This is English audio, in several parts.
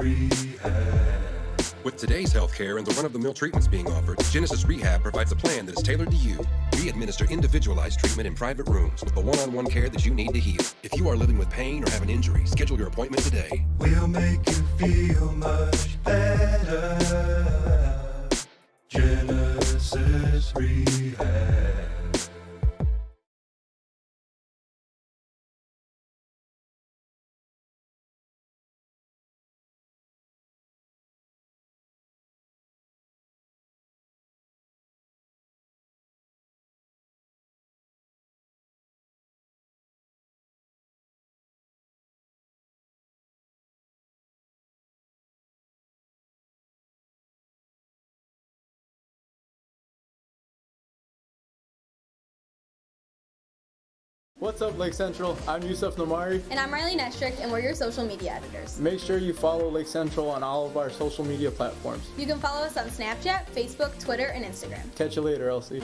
Rehab. With today's healthcare and the run-of-the-mill treatments being offered, Genesis Rehab provides a plan that is tailored to you. We administer individualized treatment in private rooms with the one-on-one care that you need to heal. If you are living with pain or have an injury, schedule your appointment today. We'll make you feel much better. Genesis Rehab. What's up, Lake Central? I'm Yusuf Namari. And I'm Riley Nestrick, and we're your social media editors. Make sure you follow Lake Central on all of our social media platforms. You can follow us on Snapchat, Facebook, Twitter, and Instagram. Catch you later, Elsie.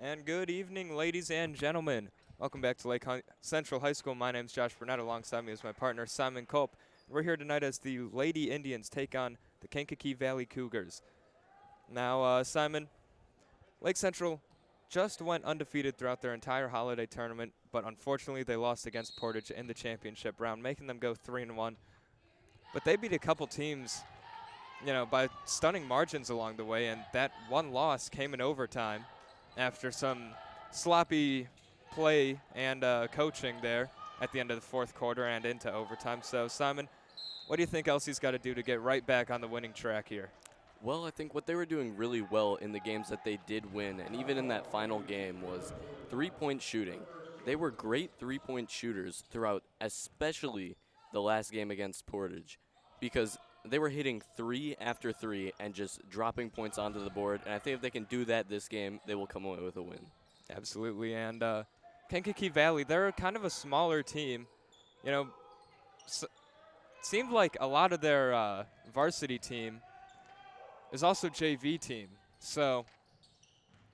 And good evening, ladies and gentlemen. Welcome back to Central High School. My name's Josh Burnett. Alongside me is my partner, Simon Culp. We're here tonight as the Lady Indians take on the Kankakee Valley Cougars. Now, Simon, Lake Central just went undefeated throughout their entire holiday tournament, but unfortunately they lost against Portage in the championship round, making them go 3-1. But they beat a couple teams, by stunning margins along the way, and that one loss came in overtime after some sloppy play and coaching there at the end of the fourth quarter and into overtime. So, Simon, what do you think LC's got to do to get right back on the winning track here? Well, I think what they were doing really well in the games that they did win, and even in that final game, was three-point shooting. They were great three-point shooters throughout, especially the last game against Portage, because they were hitting 3 after 3 and just dropping points onto the board. And I think if they can do that this game, they will come away with a win. Absolutely. And Kankakee Valley, they're kind of a smaller team. Seemed like a lot of their varsity team is also JV team. So,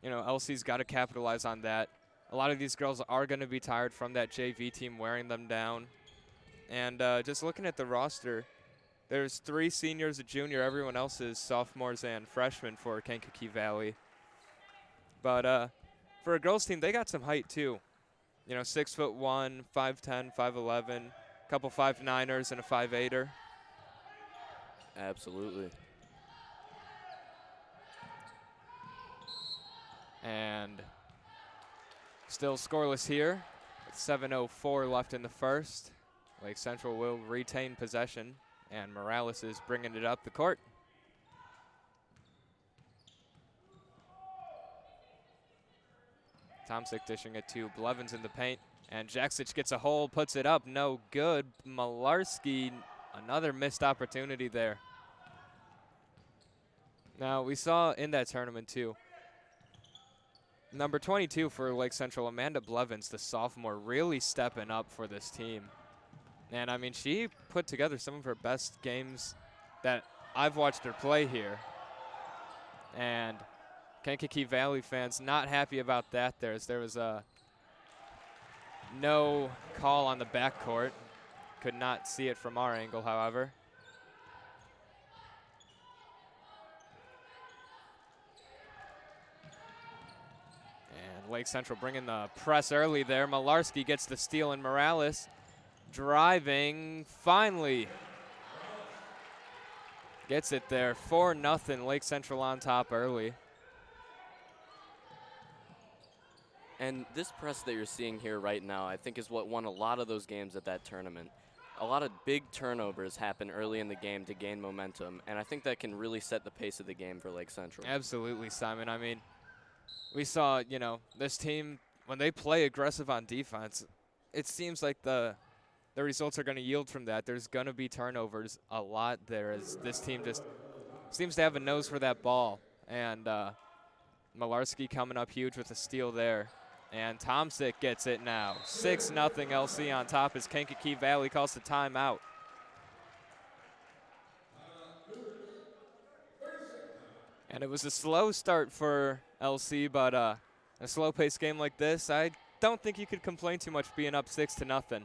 LC's got to capitalize on that. A lot of these girls are going to be tired from that JV team wearing them down. And just looking at the roster, there's 3 seniors, a junior. Everyone else is sophomores and freshmen for Kankakee Valley. But for a girls team, they got some height too. 6'1", 5'10", 5'11", a couple 5'9"ers and a 5'8"er. Absolutely. And still scoreless here with 7:04 left in the first. Lake Central will retain possession, and Morales is bringing it up the court. Tomsic dishing it to Blevins in the paint, and Jaksic gets a hole, puts it up, no good. Malarski, another missed opportunity there. Now, we saw in that tournament, too, number 22 for Lake Central, Amanda Blevins, the sophomore, really stepping up for this team. And, I mean, she put together some of her best games that I've watched her play here. And Kankakee Valley fans not happy about that. There was a no call on the backcourt. Could not see it from our angle, however. And Lake Central bringing the press early there. Malarski gets the steal, and Morales driving, finally gets it there. 4-0, Lake Central on top early. And this press that you're seeing here right now, I think, is what won a lot of those games at that tournament. A lot of big turnovers happen early in the game to gain momentum, and I think that can really set the pace of the game for Lake Central. Absolutely, Simon. I mean, we saw, this team, when they play aggressive on defense, it seems like the results are going to yield from that. There's going to be turnovers a lot there, as this team just seems to have a nose for that ball. And Malarski coming up huge with a steal there. And Tomsic gets it now. 6-0 LC on top as Kankakee Valley calls the timeout. And it was a slow start for LC, but a slow-paced game like this, I don't think you could complain too much being up 6-0.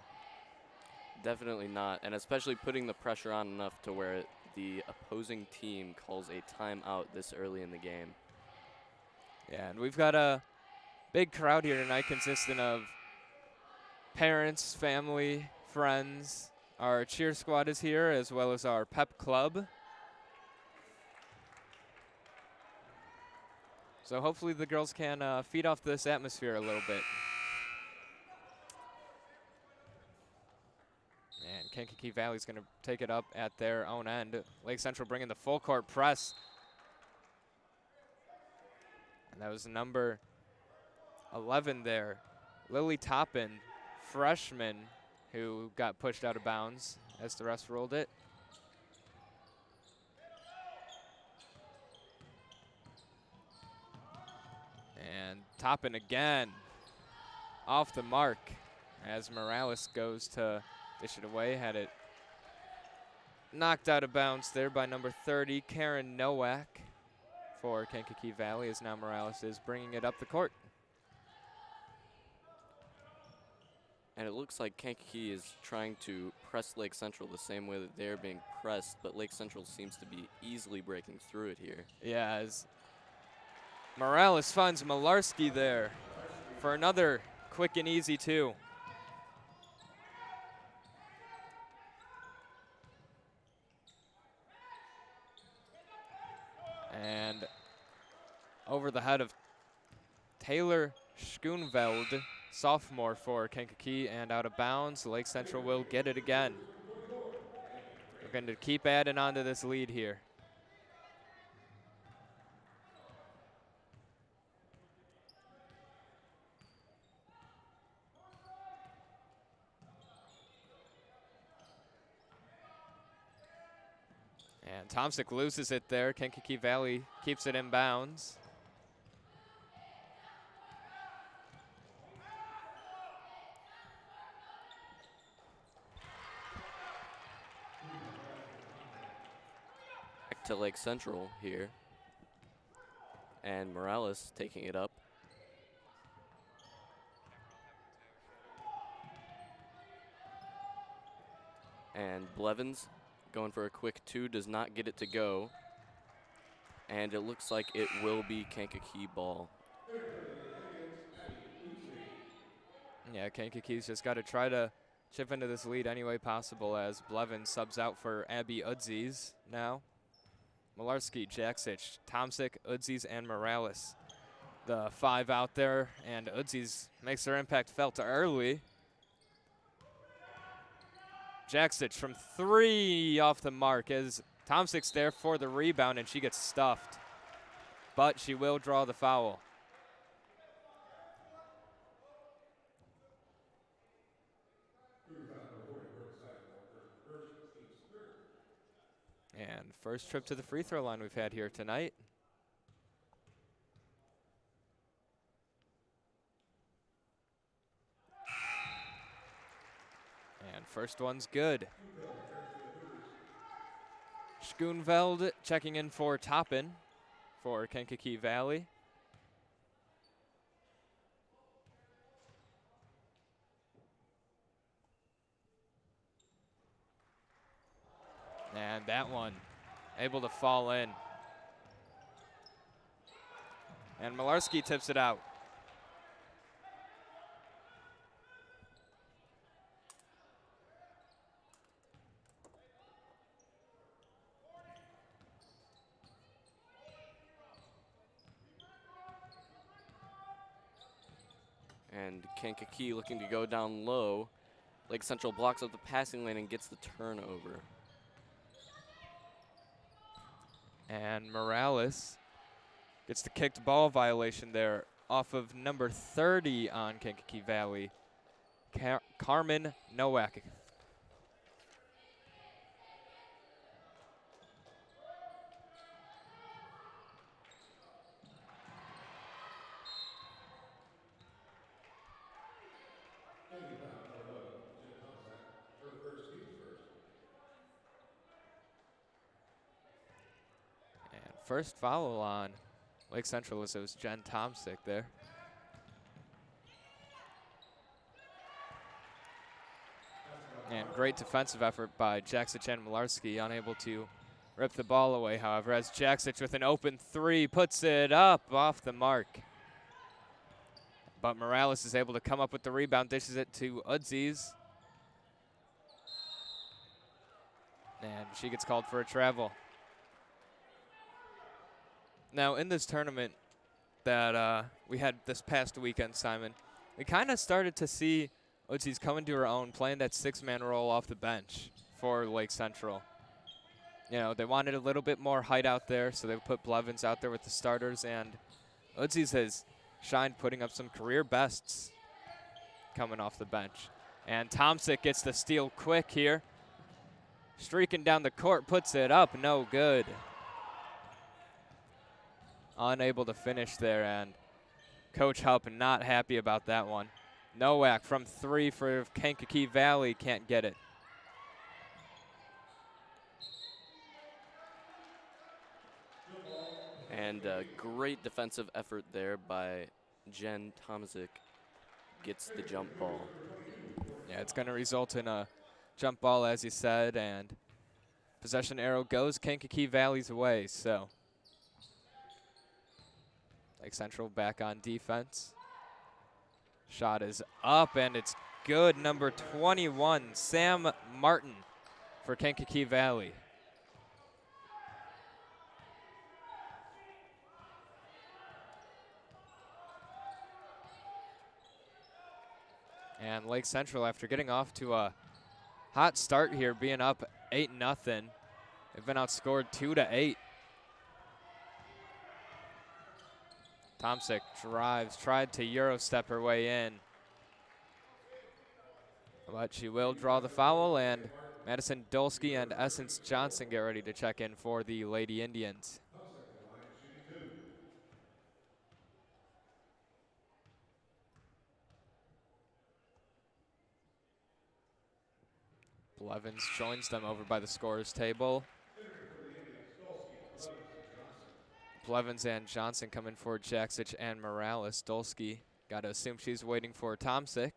Definitely not, and especially putting the pressure on enough to where the opposing team calls a timeout this early in the game. Yeah, and we've got a big crowd here tonight consisting of parents, family, friends. Our cheer squad is here, as well as our pep club. So hopefully the girls can feed off this atmosphere a little bit. And Kankakee Valley's going to take it up at their own end. Lake Central bringing the full court press. And that was number 11 there, Lily Toppin, freshman, who got pushed out of bounds as the refs ruled it. And Toppin again off the mark as Morales goes to dish it away. Had it knocked out of bounds there by number 30, Karen Nowak, for Kankakee Valley, as now Morales is bringing it up the court. And it looks like Kankakee is trying to press Lake Central the same way that they're being pressed, but Lake Central seems to be easily breaking through it here. Yeah, as Morales finds Malarski there for another quick and easy 2. And over the head of Taylor Schoonveld, sophomore for Kankakee, and out of bounds. Lake Central will get it again. We're going to keep adding on to this lead here. And Tomsic loses it there. Kankakee Valley keeps it in bounds. Back to Lake Central here. And Morales taking it up. And Blevins going for a quick 2, does not get it to go. And it looks like it will be Kankakee ball. Yeah, Kankakee's just got to try to chip into this lead any way possible as Blevins subs out for Abby Udzies now. Malarski, Jaksic, Tomsic, Udzies, and Morales. The 5 out there, and Udzies makes their impact felt early. Jaksic from 3 off the mark as Tomsic's there for the rebound, and she gets stuffed. But she will draw the foul. And first trip to the free throw line we've had here tonight. And first one's good. Schoonveld checking in for Toppin for Kankakee Valley. And that one able to fall in. And Malarski tips it out. And Kankakee looking to go down low. Lake Central blocks up the passing lane and gets the turnover. And Morales gets the kicked ball violation there off of number 30 on Kankakee Valley, Carmen Nowak. First foul on Lake Central as it was Jen Tomsic there. And great defensive effort by Jaksic and Malarski, unable to rip the ball away, however, as Jaksic with an open 3 puts it up off the mark. But Morales is able to come up with the rebound, dishes it to Udzies. And she gets called for a travel. Now, in this tournament that we had this past weekend, Simon, we kind of started to see Udzies coming to her own, playing that 6-man role off the bench for Lake Central. You know, they wanted a little bit more height out there, so they put Blevins out there with the starters, and Udzies has shined, putting up some career bests coming off the bench. And Tomsic gets the steal quick here. Streaking down the court, puts it up, no good. Unable to finish there, and Coach Hupp not happy about that one. Nowak from 3 for Kankakee Valley, can't get it. And a great defensive effort there by Jen Tomsic. Gets the jump ball. Yeah, it's going to result in a jump ball, as you said, and possession arrow goes Kankakee Valley's way. So Lake Central back on defense. Shot is up, and it's good. Number 21, Sam Martin for Kankakee Valley. And Lake Central, after getting off to a hot start here, being up 8-0, they've been outscored 2-8. Tomsic drives, tried to Euro step her way in, but she will draw the foul, and Madison Dolsky and Essence Johnson get ready to check in for the Lady Indians. Blevins joins them over by the scorer's table. Blevins and Johnson come in for Jaksic and Morales. Dolsky, got to assume she's waiting for Tomsic.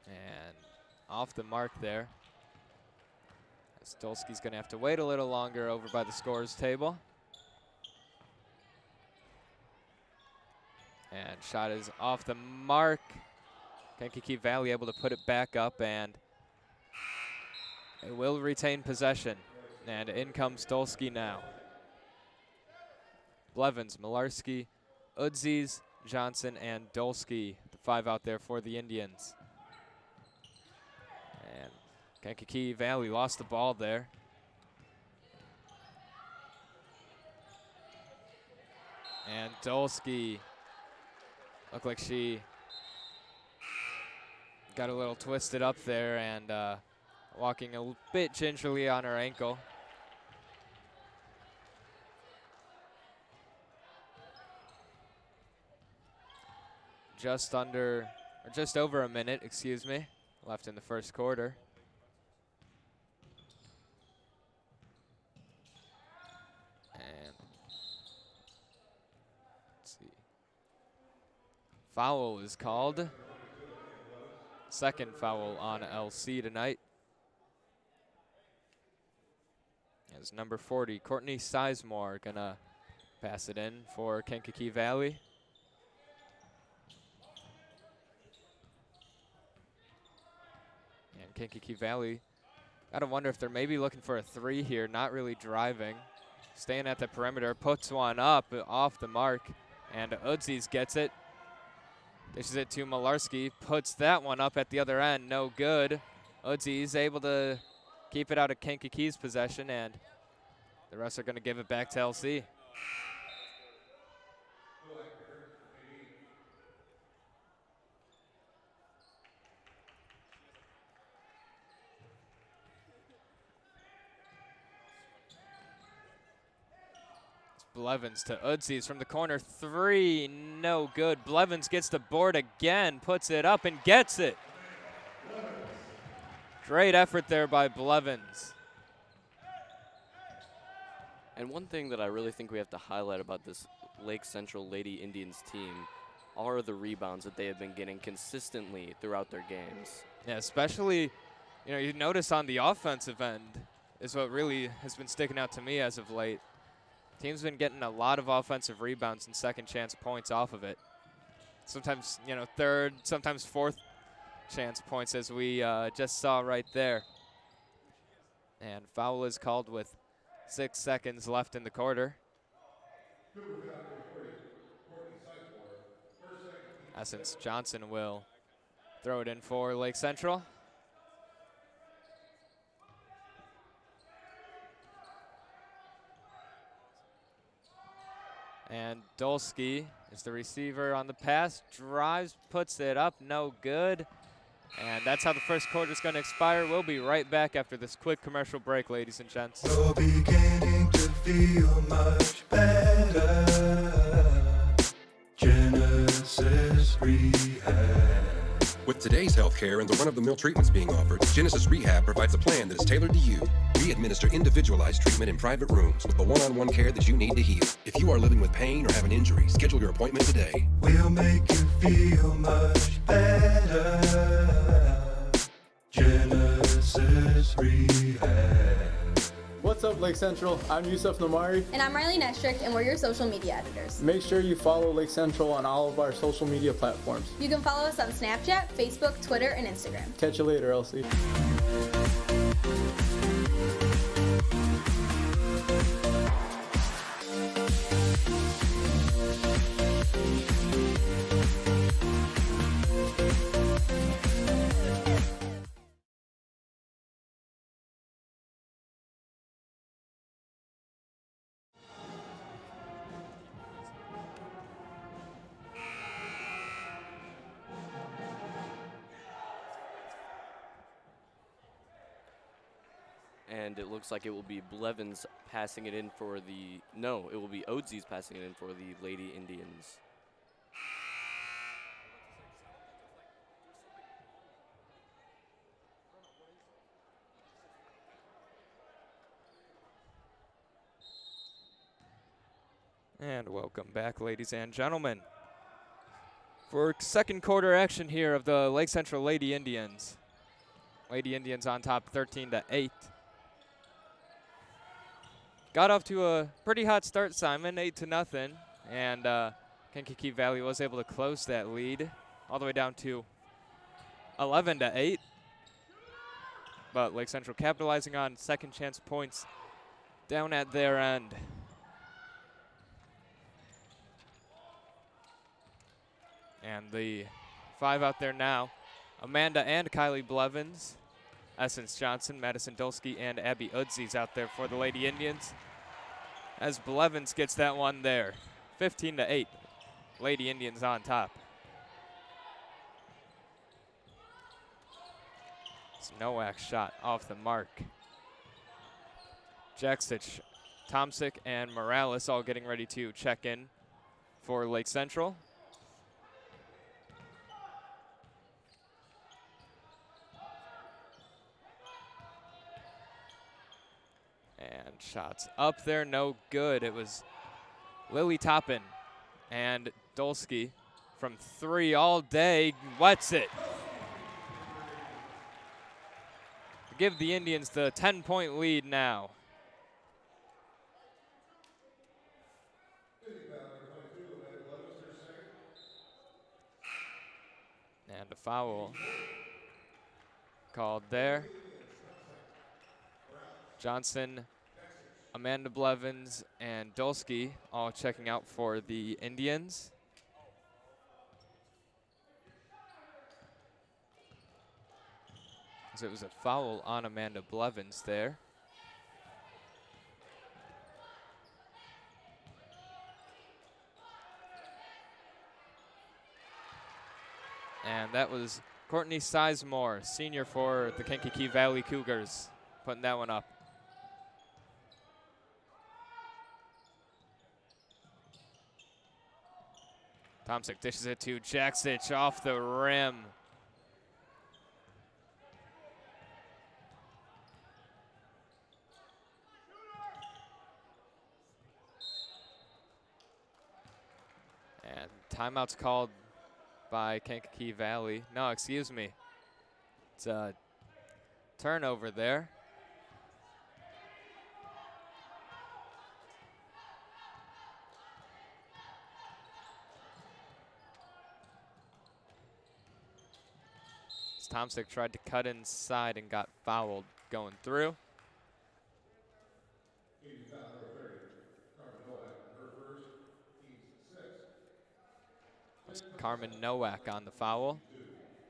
And off the mark there. As Dolsky's going to have to wait a little longer over by the scorer's table. And shot is off the mark. Kankakee Valley able to put it back up, and it will retain possession. And in comes Dolsky now. Blevins, Malarski, Udzies, Johnson, and Dolsky, the 5 out there for the Indians. And Kankakee Valley lost the ball there. And Dolsky looked like she got a little twisted up there and walking a bit gingerly on her ankle. Just over a minute, excuse me, left in the first quarter. And let's see. Foul is called. Second foul on LC tonight. As number 40, Courtney Sizemore, gonna pass it in for Kankakee Valley. And Kankakee Valley, gotta wonder if they're maybe looking for a 3 here, not really driving. Staying at the perimeter, puts one up off the mark, and Udzies gets it. Dishes it to Malarski, puts that one up at the other end, no good. Udzies able to keep it out of Kankakee's possession, and the rest are going to give it back to LC. Blevins to Udzies from the corner, 3, no good. Blevins gets the board again, puts it up and gets it. Great effort there by Blevins. And one thing that I really think we have to highlight about this Lake Central Lady Indians team are the rebounds that they have been getting consistently throughout their games. Yeah, especially, you notice on the offensive end is what really has been sticking out to me as of late. Team's been getting a lot of offensive rebounds and second chance points off of it. Sometimes, third, sometimes fourth chance points, as we just saw right there. And foul is called with 6 seconds left in the quarter. Essence Johnson will throw it in for Lake Central. And Dolsky is the receiver on the pass, drives, puts it up, no good. And that's how the first quarter is going to expire. We'll be right back after this quick commercial break, ladies and gents. You're beginning to feel much better. Genesis Rehab. With today's healthcare and the run-of-the-mill treatments being offered, Genesis Rehab provides a plan that is tailored to you. We We administer individualized treatment in private rooms with the one-on-one care that you need to heal. If you are living with pain or have an injury, schedule your appointment today. We'll make you feel much better. Genesis Rehab. What's up, Lake Central? I'm Yusuf Namari. And I'm Riley Nestrick, and we're your social media editors. Make sure you follow Lake Central on all of our social media platforms. You can follow us on Snapchat, Facebook, Twitter, and Instagram. Catch you later, Elsie. And it looks like it will be Blevins passing it in for the, no, it will be Odzies passing it in for the Lady Indians. And welcome back, ladies and gentlemen, for second quarter action here of the Lake Central Lady Indians. Lady Indians on top 13-8. Got off to a pretty hot start, Simon, 8-0, and Kankakee Valley was able to close that lead all the way down to 11-8. But Lake Central capitalizing on second chance points down at their end. And the five out there now, Amanda and Kylie Blevins, Essence Johnson, Madison Dolsky, and Abby Odzies out there for the Lady Indians. As Blevins gets that one there, 15-8, Lady Indians on top. It's Nowak's shot off the mark. Jaksich, Tomsic, and Morales all getting ready to check in for Lake Central. And shots up there, no good. It was Lily Toppin and Dolsky from three all day, wets it. To give the Indians the 10-point lead now. And a foul called there. Johnson, Amanda Blevins, and Dolsky all checking out for the Indians. So it was a foul on Amanda Blevins there. And that was Courtney Sizemore, senior for the Kankakee Valley Cougars, putting that one up. Tomsic dishes it to Jaksich off the rim. And timeout's called by Kankakee Valley. No, excuse me. It's a turnover there. Tomsic tried to cut inside and got fouled going through. That's Carmen Nowak on the foul.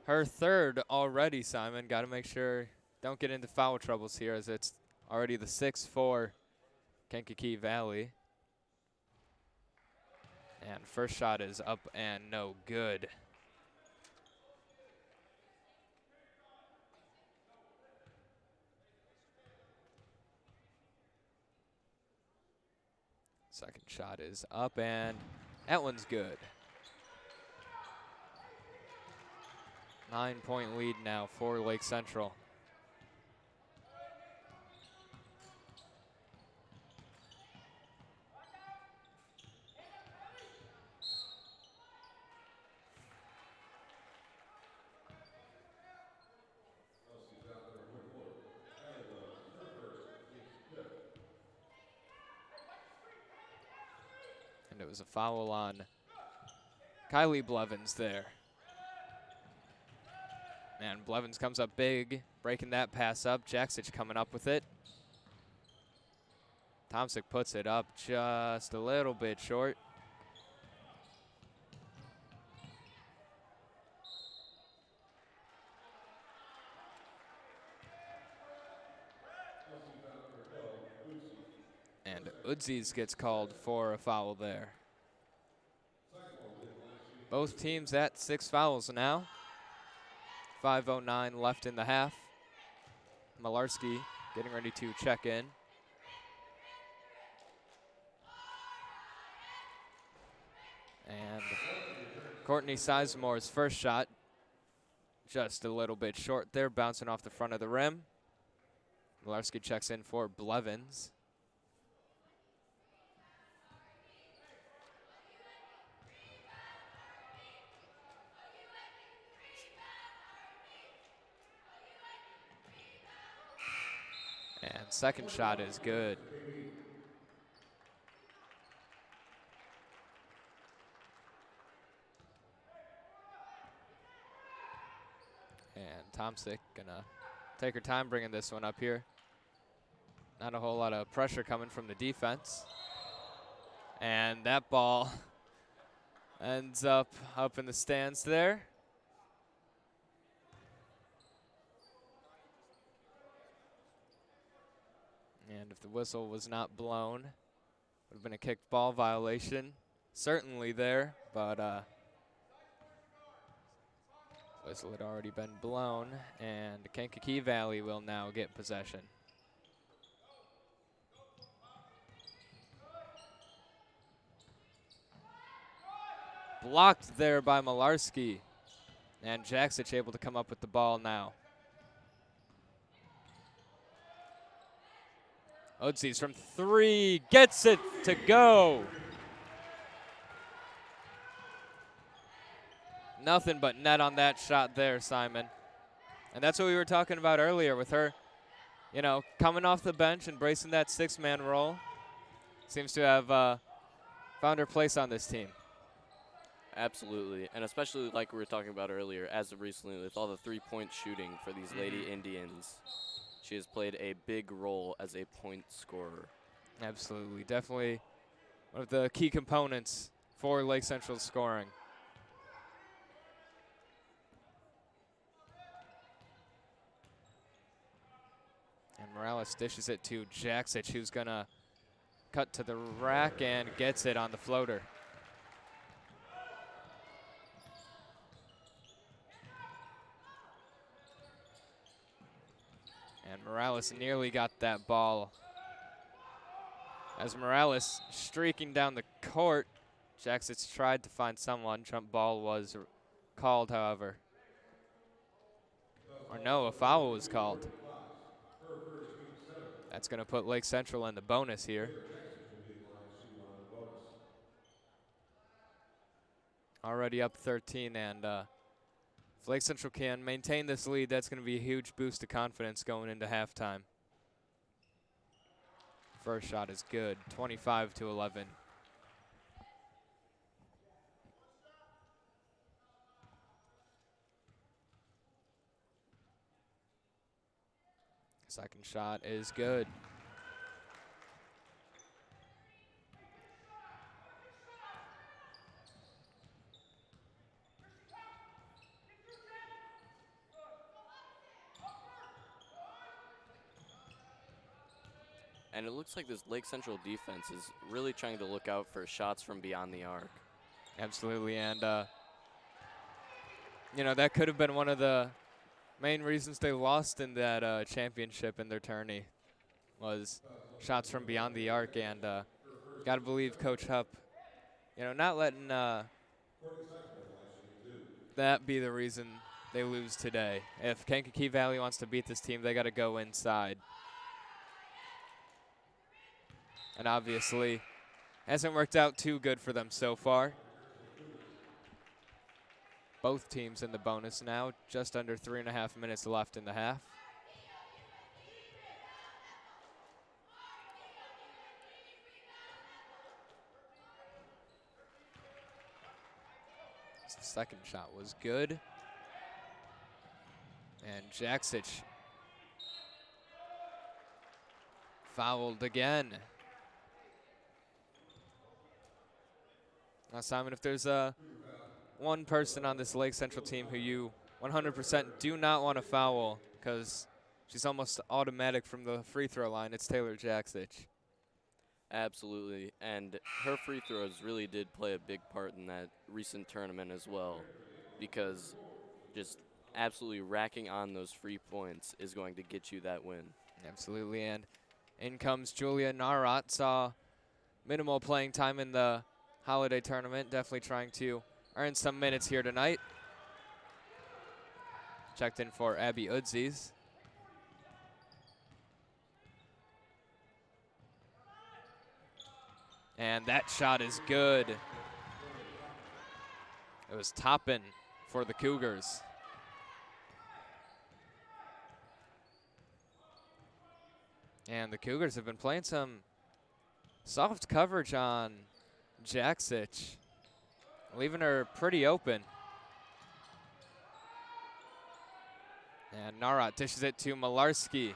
Her third already, Simon. Got to make sure don't get into foul troubles here, as it's already the 6th for Kankakee Valley. And first shot is up and no good. Second shot is up, and that one's good. 9-point lead now for Lake Central. was a foul on Kylie Blevins there. And Blevins comes up big, breaking that pass up. Jaksic coming up with it. Tomsic puts it up just a little bit short. And Udzies gets called for a foul there. Both teams at 6 fouls now. 5:09 left in the half. Malarski getting ready to check in. And Courtney Sizemore's first shot, just a little bit short there, bouncing off the front of the rim. Malarski checks in for Blevins. And second shot is good. And Tomsic gonna take her time bringing this one up here. Not a whole lot of pressure coming from the defense. And that ball ends up in the stands there. And if the whistle was not blown, would have been a kicked ball violation. Certainly there, but whistle had already been blown, and Kankakee Valley will now get possession. Blocked there by Malarski, and Jaksic able to come up with the ball now. Udzies from 3, gets it to go. Nothing but net on that shot there, Simon. And that's what we were talking about earlier with her, you know, coming off the bench, embracing that 6-man role. Seems to have found her place on this team. Absolutely, and especially like we were talking about earlier, as of recently with all the three-point shooting for these Lady Indians, she has played a big role as a point scorer. Absolutely, definitely one of the key components for Lake Central's scoring. And Morales dishes it to Jaksic, who's gonna cut to the rack and gets it on the floater. And Morales nearly got that ball. As Morales streaking down the court, Jaksic tried to find someone. Jump ball was called, however. Or no, a foul was called. That's going to put Lake Central in the bonus here. Already up 13, and if Lake Central can maintain this lead, that's going to be a huge boost to confidence going into halftime. First shot is good, 25-11. Second shot is good. And it looks like this Lake Central defense is really trying to look out for shots from beyond the arc. Absolutely, and you know, that could have been one of the main reasons they lost in that championship in their tourney, was shots from beyond the arc. And got to believe Coach Hupp, you know, not letting that be the reason they lose today. If Kankakee Valley wants to beat this team, they got to go inside. And obviously, hasn't worked out too good for them so far. Both teams in the bonus now, just under 3.5 minutes left in the half. Second shot was good. And Jaksic fouled again. Now, Simon, if there's one person on this Lake Central team who you 100% do not want to foul because she's almost automatic from the free throw line, it's Taylor Jaksic. Absolutely, and her free throws really did play a big part in that recent tournament as well, because just absolutely racking on those free points is going to get you that win. Absolutely, and in comes Julia Narat. Saw minimal playing time in the holiday tournament, definitely trying to earn some minutes here tonight. Checked in for Abby Udzies. And that shot is good. It was Toppin for the Cougars. And the Cougars have been playing some soft coverage on Jaksic, leaving her pretty open. And Narat dishes it to Malarski,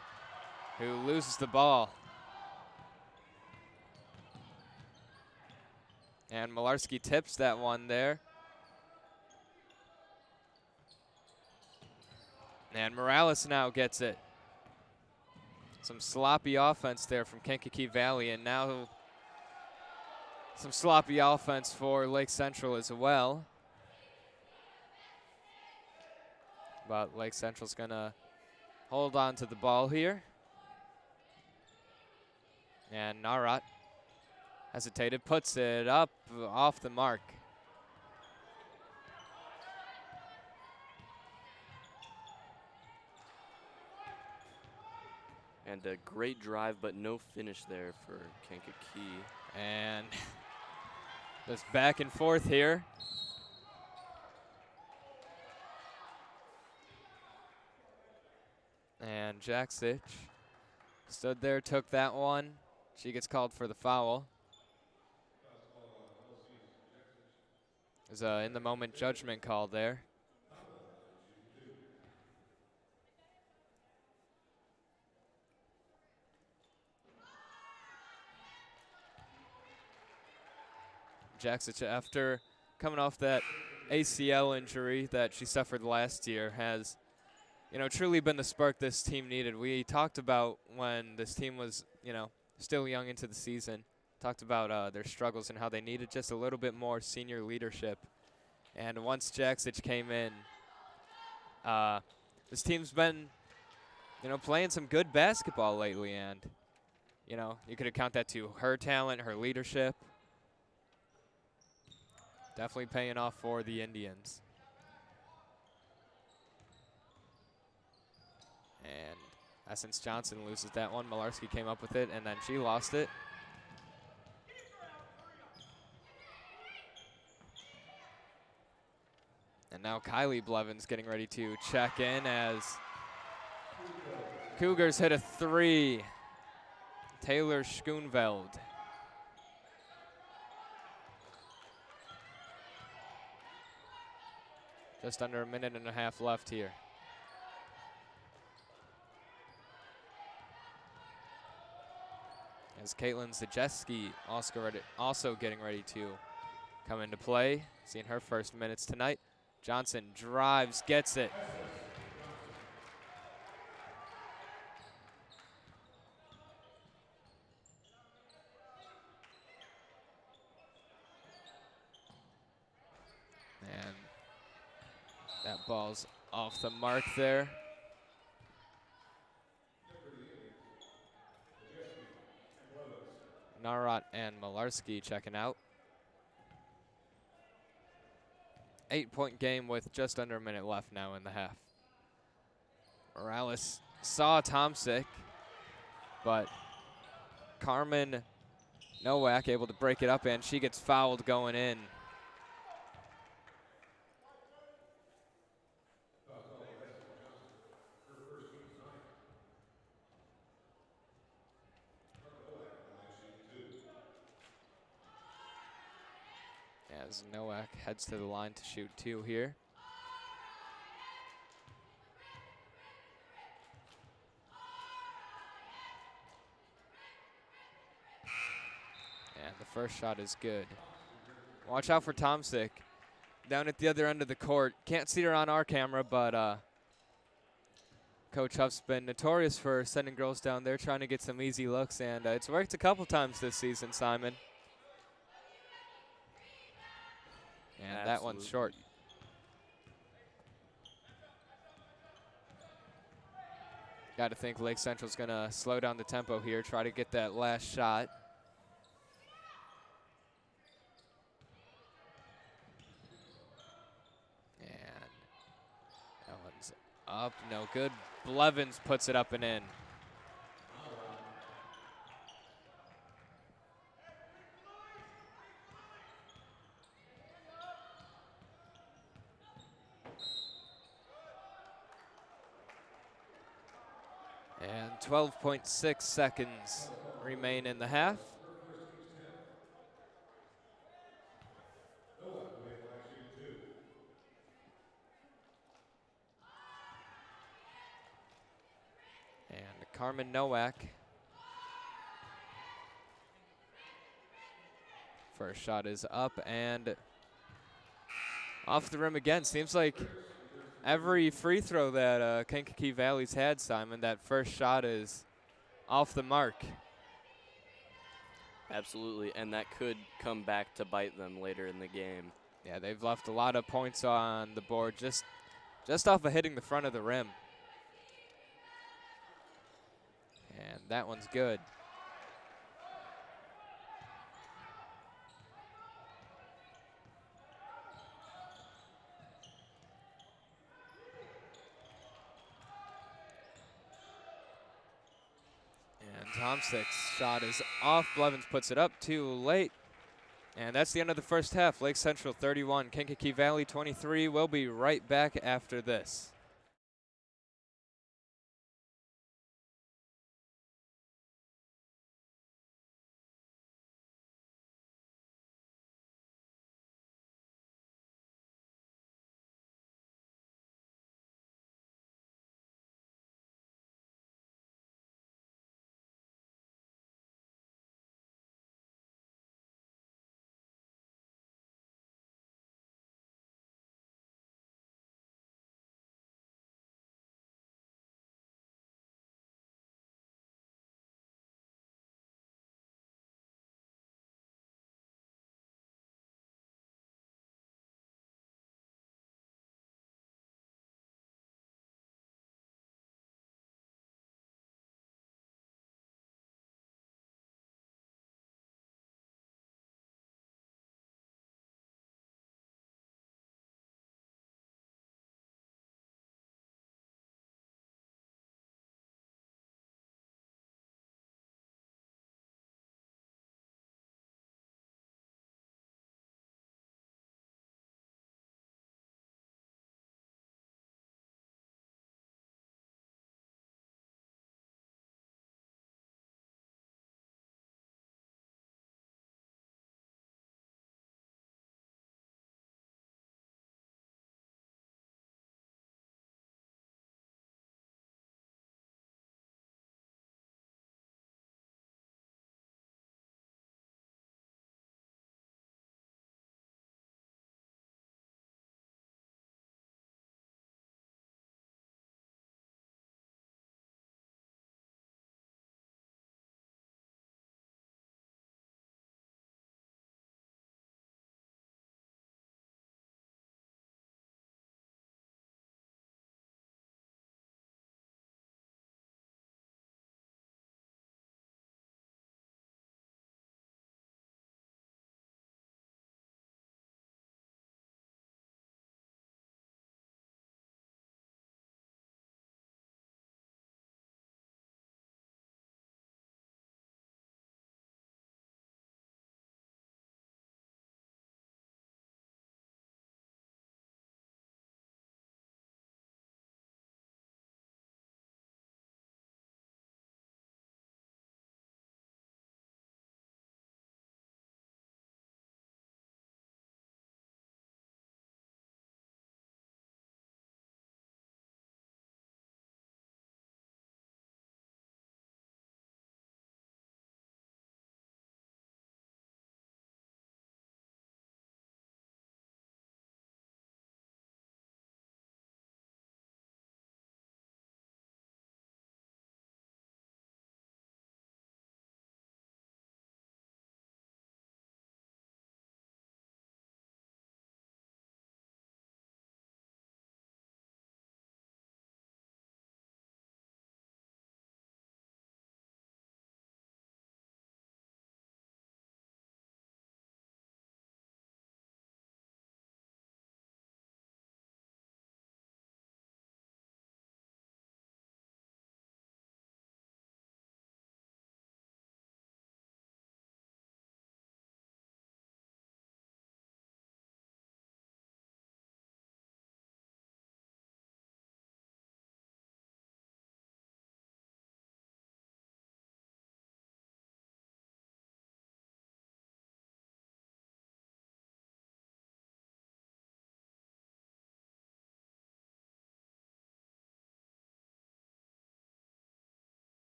who loses the ball. And Malarski tips that one there. And Morales now gets it. Some sloppy offense there from Kankakee Valley, and now some sloppy offense for Lake Central as well. But Lake Central's gonna hold on to the ball here. And Narat hesitated, puts it up off the mark. And a great drive, but no finish there for Kankakee. And just back and forth here. And Jaksic stood there, took that one. She gets called for the foul. There's a in-the-moment judgment call there. Jaksic, after coming off that ACL injury that she suffered last year, has, truly been the spark this team needed. We talked about when this team was, still young into the season, talked about their struggles and how they needed just a little bit more senior leadership. And once Jaksic came in, this team's been, playing some good basketball lately. And, you could account that to her talent, her leadership. Definitely paying off for the Indians. And Essence Johnson loses that one. Malarski came up with it, and then she lost it. And now Kylie Blevins getting ready to check in as Cougars hit a three. Taylor Schoonveld. Just under a minute and a half left here. As Caitlin Zajeski also getting ready to come into play. Seeing her first minutes tonight. Johnson drives, gets it. And that ball's off the mark there. Narat and Malarski checking out. 8-point game with just under a minute left now in the half. Morales saw Tomsick, but Carmen Nowak able to break it up, and she gets fouled going in. as Nowak heads to the line to shoot 2 here. And the first shot is good. Watch out for Tomsick down at the other end of the court. Can't see her on our camera, but Coach Huff's been notorious for sending girls down there trying to get some easy looks, and it's worked a couple times this season, Simon. And that one's short. Got to think Lake Central's going to slow down the tempo here, try to get that last shot. And that one's up, no good. Blevins puts it up and in. And 12.6 seconds remain in the half. And Carmen Nowak. First shot is up and off the rim again. Seems like every free throw that Kankakee Valley's had, Simon, that first shot is off the mark. Absolutely, and that could come back to bite them later in the game. Yeah, they've left a lot of points on the board just off of hitting the front of the rim. And that one's good. And Tomsick's shot is off. Blevins puts it up too late. And that's the end of the first half. Lake Central 31, Kankakee Valley 23. We'll be right back after this.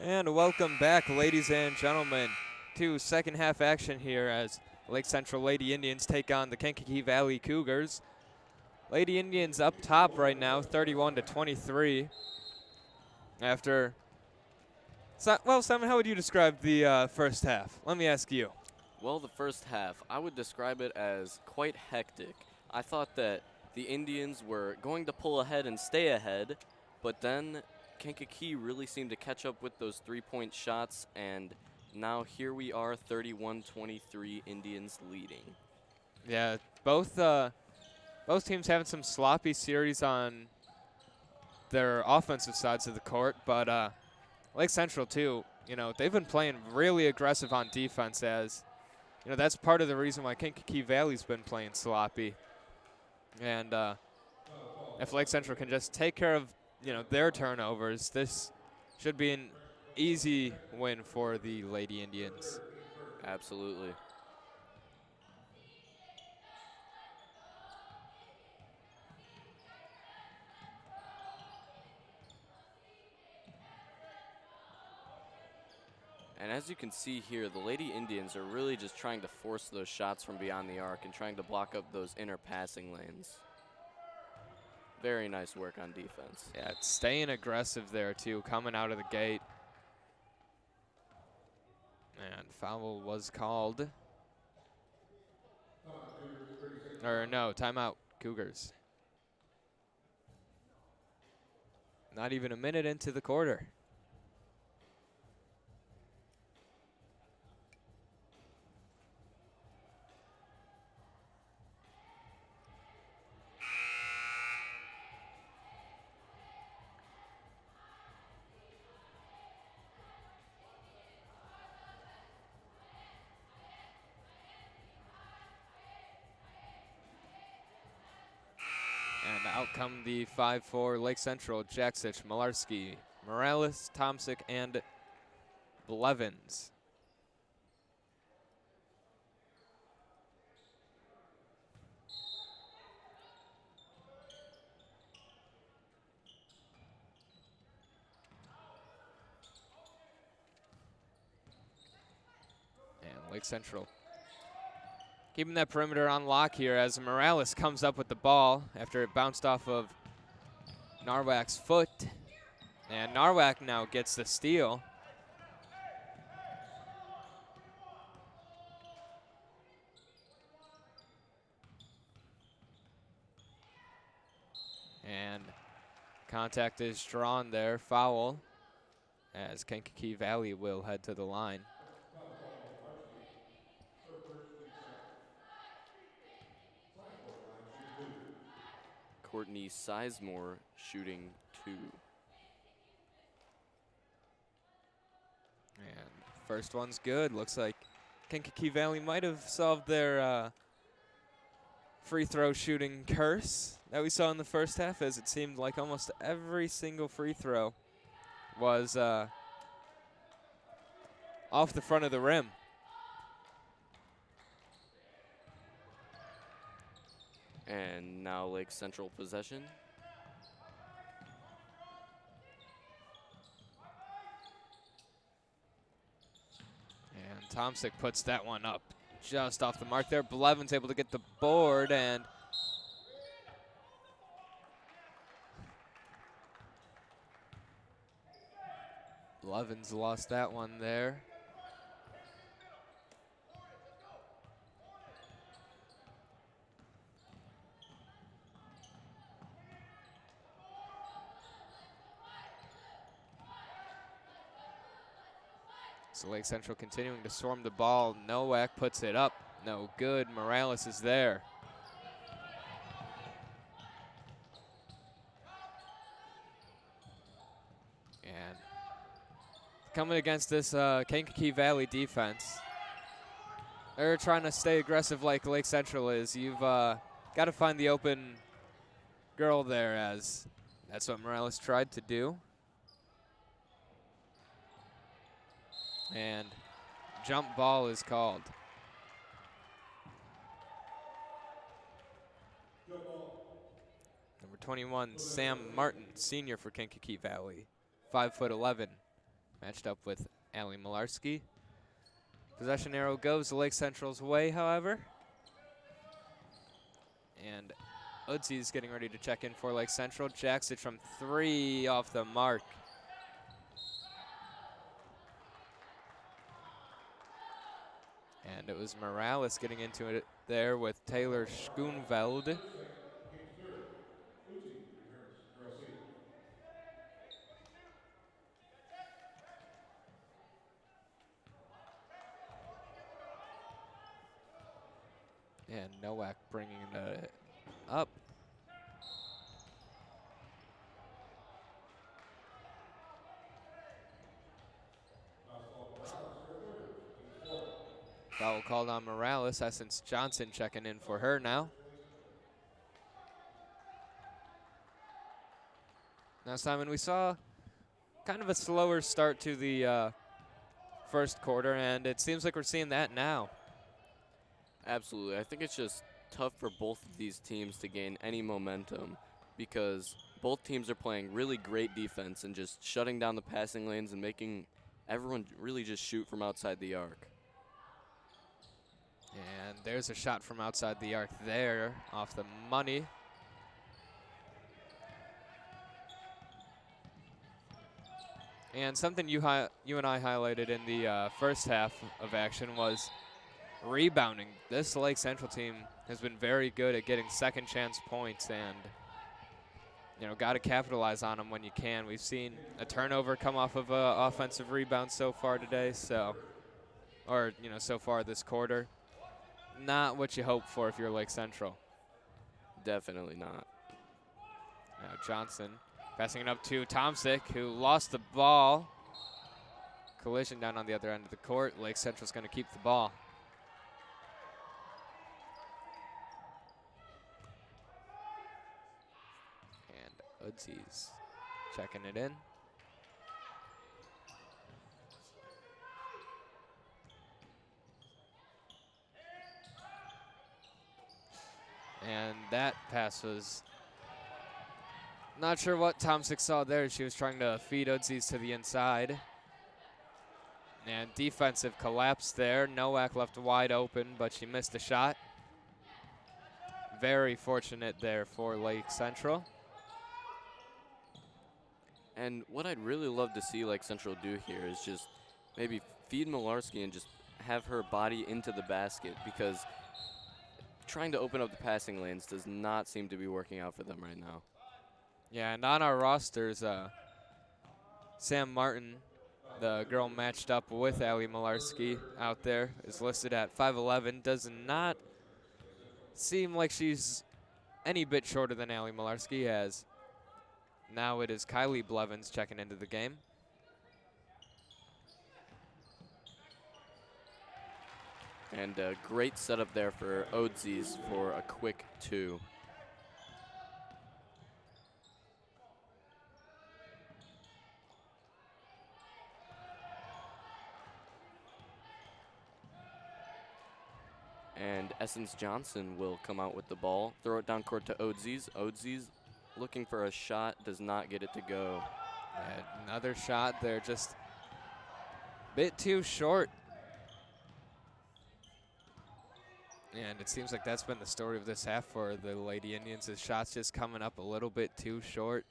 And welcome back, ladies and gentlemen, to second half action here as Lake Central Lady Indians take on the Kankakee Valley Cougars. Lady Indians up top right now, 31-23. After, well, Simon, how would you describe the first half? Let me ask you. Well, the first half, I would describe it as quite hectic. I thought that the Indians were going to pull ahead and stay ahead, but then Kankakee really seemed to catch up with those three-point shots, and now here we are, 31-23, Indians leading. Yeah, both teams having some sloppy series on their offensive sides of the court, but Lake Central too, you know, they've been playing really aggressive on defense, as you know, that's part of the reason why Kankakee Valley's been playing sloppy. And if Lake Central can just take care of, you know, their turnovers, this should be an easy win for the Lady Indians. Absolutely. And as you can see here, the Lady Indians are really just trying to force those shots from beyond the arc and trying to block up those inner passing lanes. Very nice work on defense. Yeah, it's staying aggressive there too, coming out of the gate. And foul was called. Or no, timeout, Cougars. Not even a minute into the quarter. And out come the 5-4 Lake Central, Jaksich, Malarski, Morales, Tomsic, and Blevins. And Lake Central keeping that perimeter on lock here as Morales comes up with the ball after it bounced off of Narwak's foot. And Narwak now gets the steal. And contact is drawn there, foul, as Kankakee Valley will head to the line. Courtney Sizemore shooting 2. And first one's good. Looks like Kankakee Valley might have solved their free throw shooting curse that we saw in the first half, as it seemed like almost every single free throw was off the front of the rim. And now Lake Central possession. And Tomsic puts that one up just off the mark there. Blevins able to get the board, and Blevins lost that one there. So Lake Central continuing to swarm the ball. Nowak puts it up. No good. Morales is there. And coming against this Kankakee Valley defense, they're trying to stay aggressive like Lake Central is. You've got to find the open girl there, as that's what Morales tried to do. And jump ball is called. Number 21, Sam Martin, senior for Kankakee Valley, 5'11", matched up with Allie Malarski. Possession arrow goes Lake Central's way, however. And Udzi's getting ready to check in for Lake Central. Jacks it from 3 off the mark. And it was Morales getting into it there with Taylor Schoonveld. And Nowak bringing it up. Foul called on Morales. Essence Johnson checking in for her now. Now, Simon, we saw kind of a slower start to the first quarter, and it seems like we're seeing that now. Absolutely. I think it's just tough for both of these teams to gain any momentum because both teams are playing really great defense and just shutting down the passing lanes and making everyone really just shoot from outside the arc. And there's a shot from outside the arc there, off the money. And something you and I highlighted in the first half of action was rebounding. This Lake Central team has been very good at getting second chance points, and got to capitalize on them when you can. We've seen a turnover come off of an offensive rebound so far today, so far this quarter. Not what you hope for if you're Lake Central. Definitely not. Now Johnson passing it up to Tomsic, who lost the ball. Collision down on the other end of the court. Lake Central's going to keep the ball. And Udzi's checking it in. And that pass was not sure what Tomsic saw there. She was trying to feed Udzi's to the inside. And defensive collapse there. Nowak left wide open, but she missed the shot. Very fortunate there for Lake Central. And what I'd really love to see Lake Central do here is just maybe feed Malarski and just have her body into the basket, because trying to open up the passing lanes does not seem to be working out for them right now. Yeah, and on our rosters, Sam Martin, the girl matched up with Allie Malarski out there, is listed at 5'11". Does not seem like she's any bit shorter than Allie Malarski, as now it is Kylie Blevins checking into the game. And a great setup there for Odzies for a quick 2. And Essence Johnson will come out with the ball, throw it down court to Odzies. Odzies looking for a shot, does not get it to go. And another shot there, just a bit too short. And it seems like that's been the story of this half for the Lady Indians, is shots just coming up a little bit too short.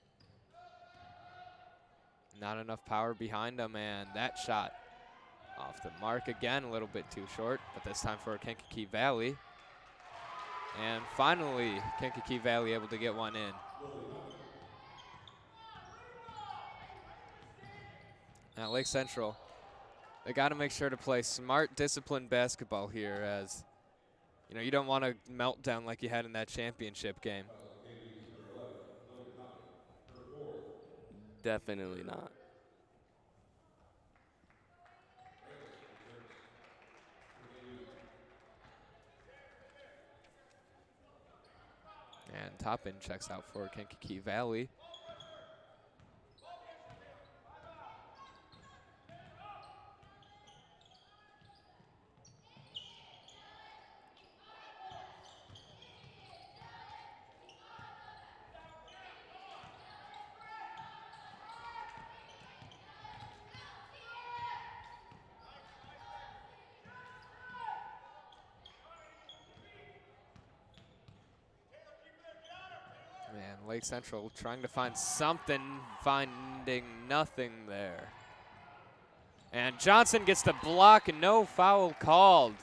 Not enough power behind them, and that shot off the mark again, a little bit too short, but this time for Kankakee Valley. And finally, Kankakee Valley able to get one in. Now Lake Central, they got to make sure to play smart, disciplined basketball here, as you don't want a meltdown like you had in that championship game. Definitely not. And Toppin checks out for Kankakee Valley. Lake Central trying to find something, finding nothing there. And Johnson gets the block and no foul called.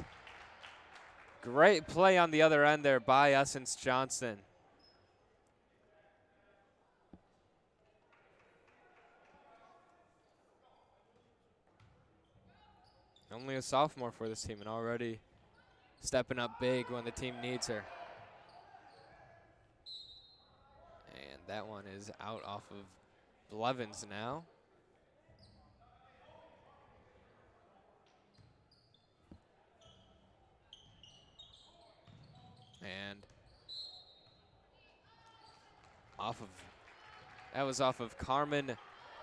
Great play on the other end there by Essence Johnson. Only a sophomore for this team and already stepping up big when the team needs her. And that one is out off of Blevins now. And that was off of Carmen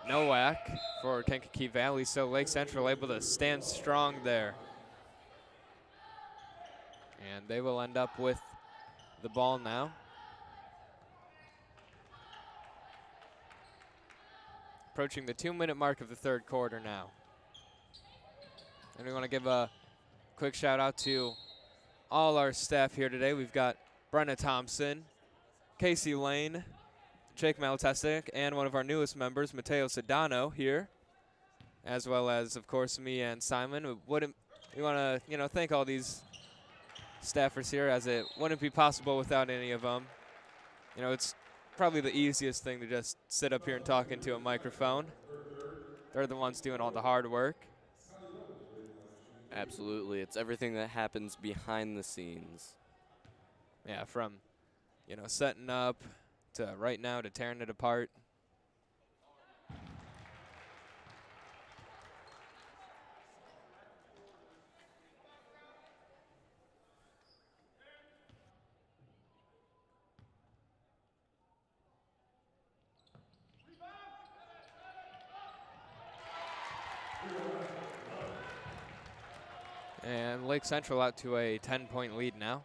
Nowak for Kankakee Valley, so Lake Central able to stand strong there. And they will end up with the ball now. Approaching the 2-minute mark of the third quarter now. And we want to give a quick shout out to all our staff here today. We've got Brenna Thompson, Casey Lane, Jake Malatesnik, and one of our newest members, Mateo Sedano, here, as well as, of course, me and Simon. We want to, thank all these staffers here, as it wouldn't be possible without any of them. It's probably the easiest thing to just sit up here and talk into a microphone. They're the ones doing all the hard work. Absolutely. It's everything that happens behind the scenes. Yeah, from, setting up to right now to tearing it apart. And Lake Central out to a 10-point lead now.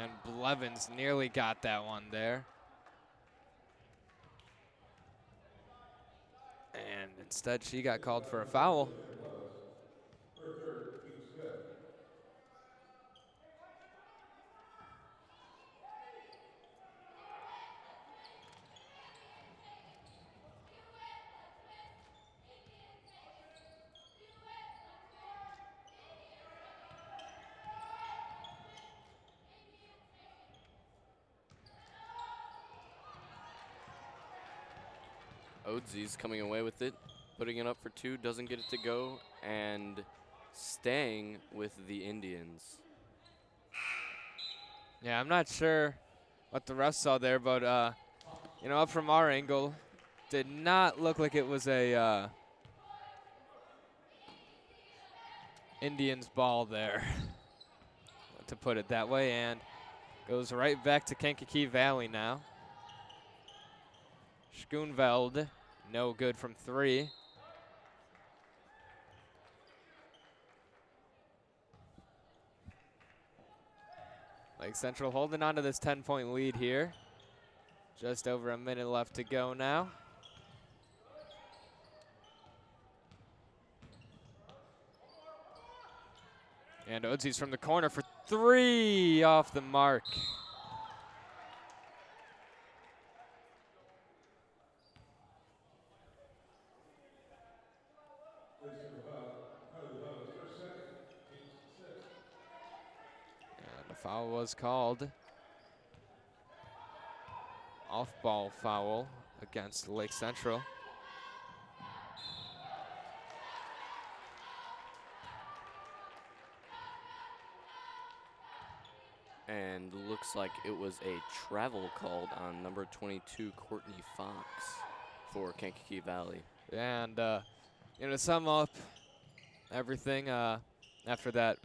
And Blevins nearly got that one there. And instead she got called for a foul. Odzie's coming away with it, putting it up for two, doesn't get it to go, and staying with the Indians. Yeah, I'm not sure what the refs saw there, but, up from our angle, did not look like it was a Indians ball there, to put it that way, and goes right back to Kankakee Valley now. Schoonveld, no good from three. Lake Central holding on to this 10-point lead here. Just over a minute left to go now. And Odzie's from the corner for three, off the mark. Foul was called. Off-ball foul against Lake Central. And looks like it was a travel called on number 22, Courtney Fox, for Kankakee Valley. And, to sum up everything after that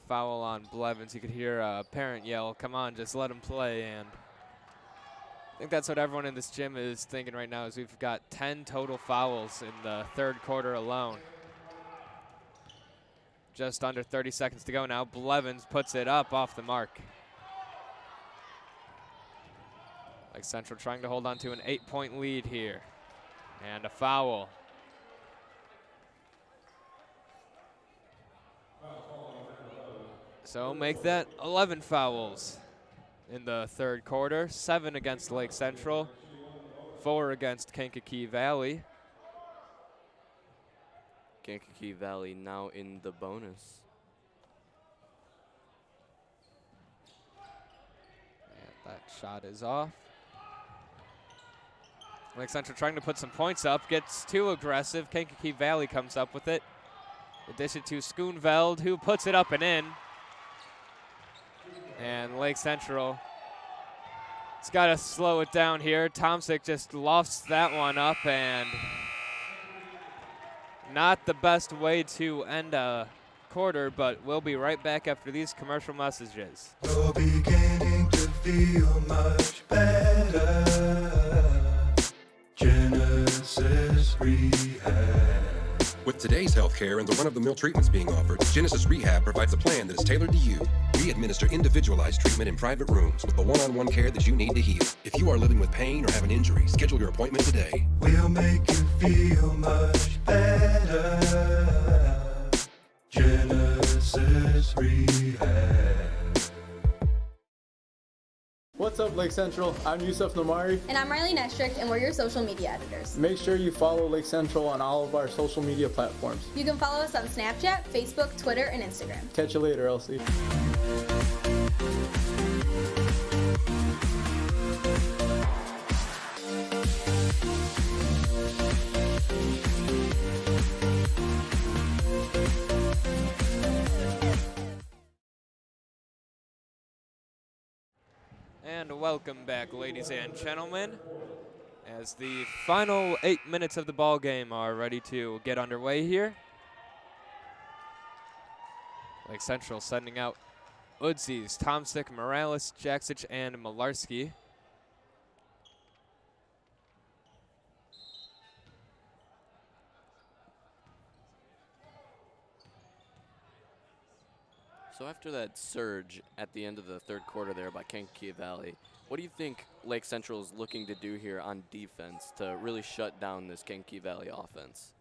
foul on Blevins, you could hear a parent yell, "Come on, just let him play." And I think that's what everyone in this gym is thinking right now, is we've got 10 total fouls in the third quarter alone. Just under 30 seconds to go now. Blevins puts it up off the mark. Lake Central trying to hold on to an 8-point lead here. And a foul. So make that 11 fouls in the third quarter. 7 against Lake Central, 4 against Kankakee Valley. Kankakee Valley now in the bonus. And that shot is off. Lake Central trying to put some points up, gets too aggressive. Kankakee Valley comes up with it. They dish it to Schoonveld, who puts it up and in. And Lake Central, it's got to slow it down here. Tomsic just lofts that one up, and not the best way to end a quarter, but we'll be right back after these commercial messages. You're beginning to feel much better. Genesis Rehab. With today's healthcare and the run-of-the-mill treatments being offered, Genesis Rehab provides a plan that is tailored to you. We administer individualized treatment in private rooms with the one-on-one care that you need to heal. If you are living with pain or have an injury, schedule your appointment today. We'll make you feel much better. Genesis Rehab. What's up, Lake Central? I'm Yusuf Namari. And I'm Riley Nestrick, and we're your social media editors. Make sure you follow Lake Central on all of our social media platforms. You can follow us on Snapchat, Facebook, Twitter, and Instagram. Catch you later, Elsie. And welcome back, ladies and gentlemen, as the final 8 minutes of the ball game are ready to get underway here. Lake Central sending out Udzies, Tomsic, Morales, Jaksic, and Malarski. So after that surge at the end of the third quarter there by Kankakee Valley, what do you think Lake Central is looking to do here on defense to really shut down this Kankakee Valley offense?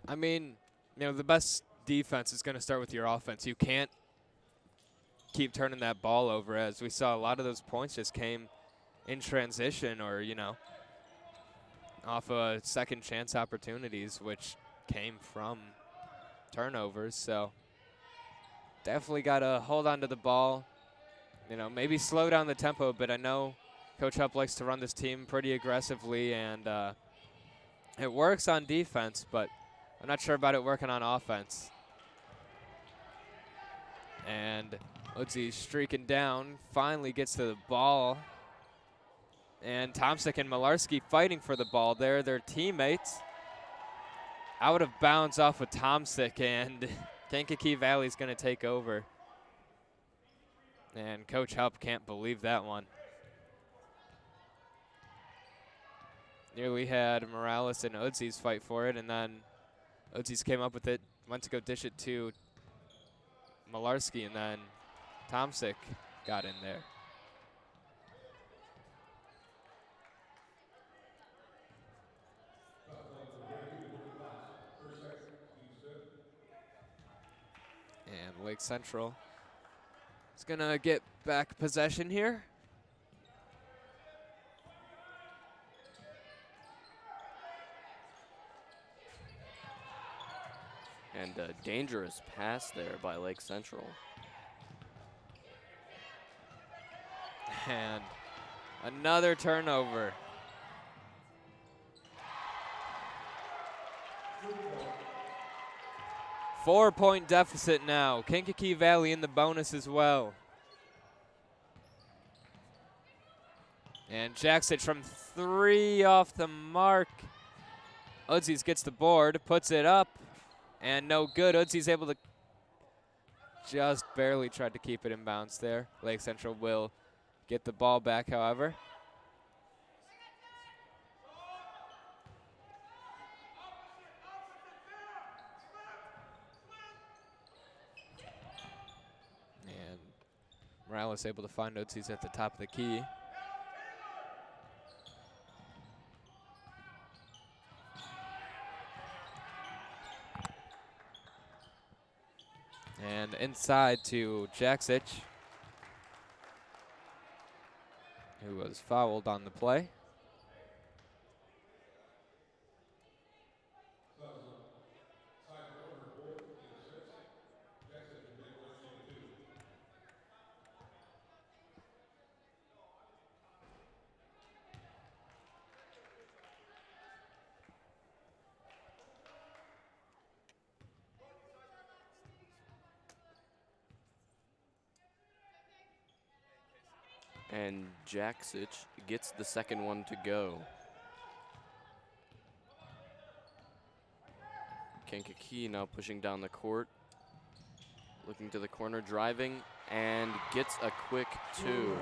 I mean, you know, the best defense is going to start with your offense. You can't keep turning that ball over, as we saw a lot of those points just came in transition or, you know, off of second chance opportunities, which came from turnovers. So definitely got to hold on to the ball, you know, maybe slow down the tempo, but I know Coach Hupp likes to run this team pretty aggressively, and it works on defense, but I'm not sure about it working on offense. And Udzies streaking down, finally gets to the ball. And Tomsic and Malarski fighting for the ball there. Their teammates out of bounds off of Tomsic, and Kankakee Valley's going to take over. And Coach Hupp can't believe that one. Nearly had Morales and Udzies fight for it, and then Udzies came up with it, went to go dish it to Malarski, and then Tomsic got in there. And Lake Central is going to get back possession here. And a dangerous pass there by Lake Central. And another turnover. Four-point deficit now. Kankakee Valley in the bonus as well. And Jaksic from 3 off the mark. Udzies gets the board, puts it up, and no good. Udzies able to just barely try to keep it in bounds there. Lake Central will get the ball back, however. And Morales able to find Udzies at the top of the key. inside to Jaksic, who was fouled on the play. And Jaksic gets the second one to go. Kankakee now pushing down the court. Looking to the corner, driving, and gets a quick 2.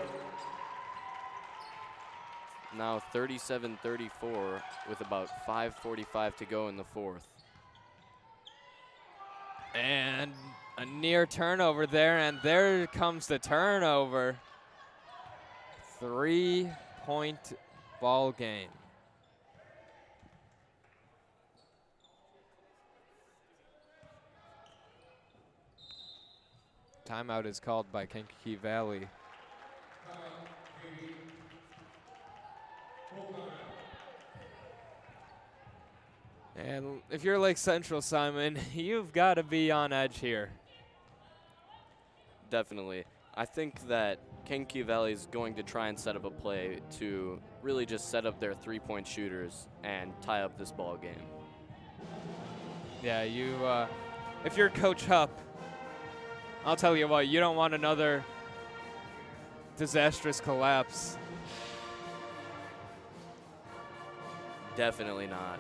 Now 37-34 with about 5:45 to go in the fourth. And a near turnover there, and there comes the turnover. 3-point ball game. Timeout is called by Kankakee Valley. And if you're Lake Central, Simon, you've got to be on edge here. Definitely. I think that Kankakee Valley is going to try and set up a play to really just set up their three-point shooters and tie up this ball game. Yeah, if you're Coach Hupp, I'll tell you what, you don't want another disastrous collapse. Definitely not.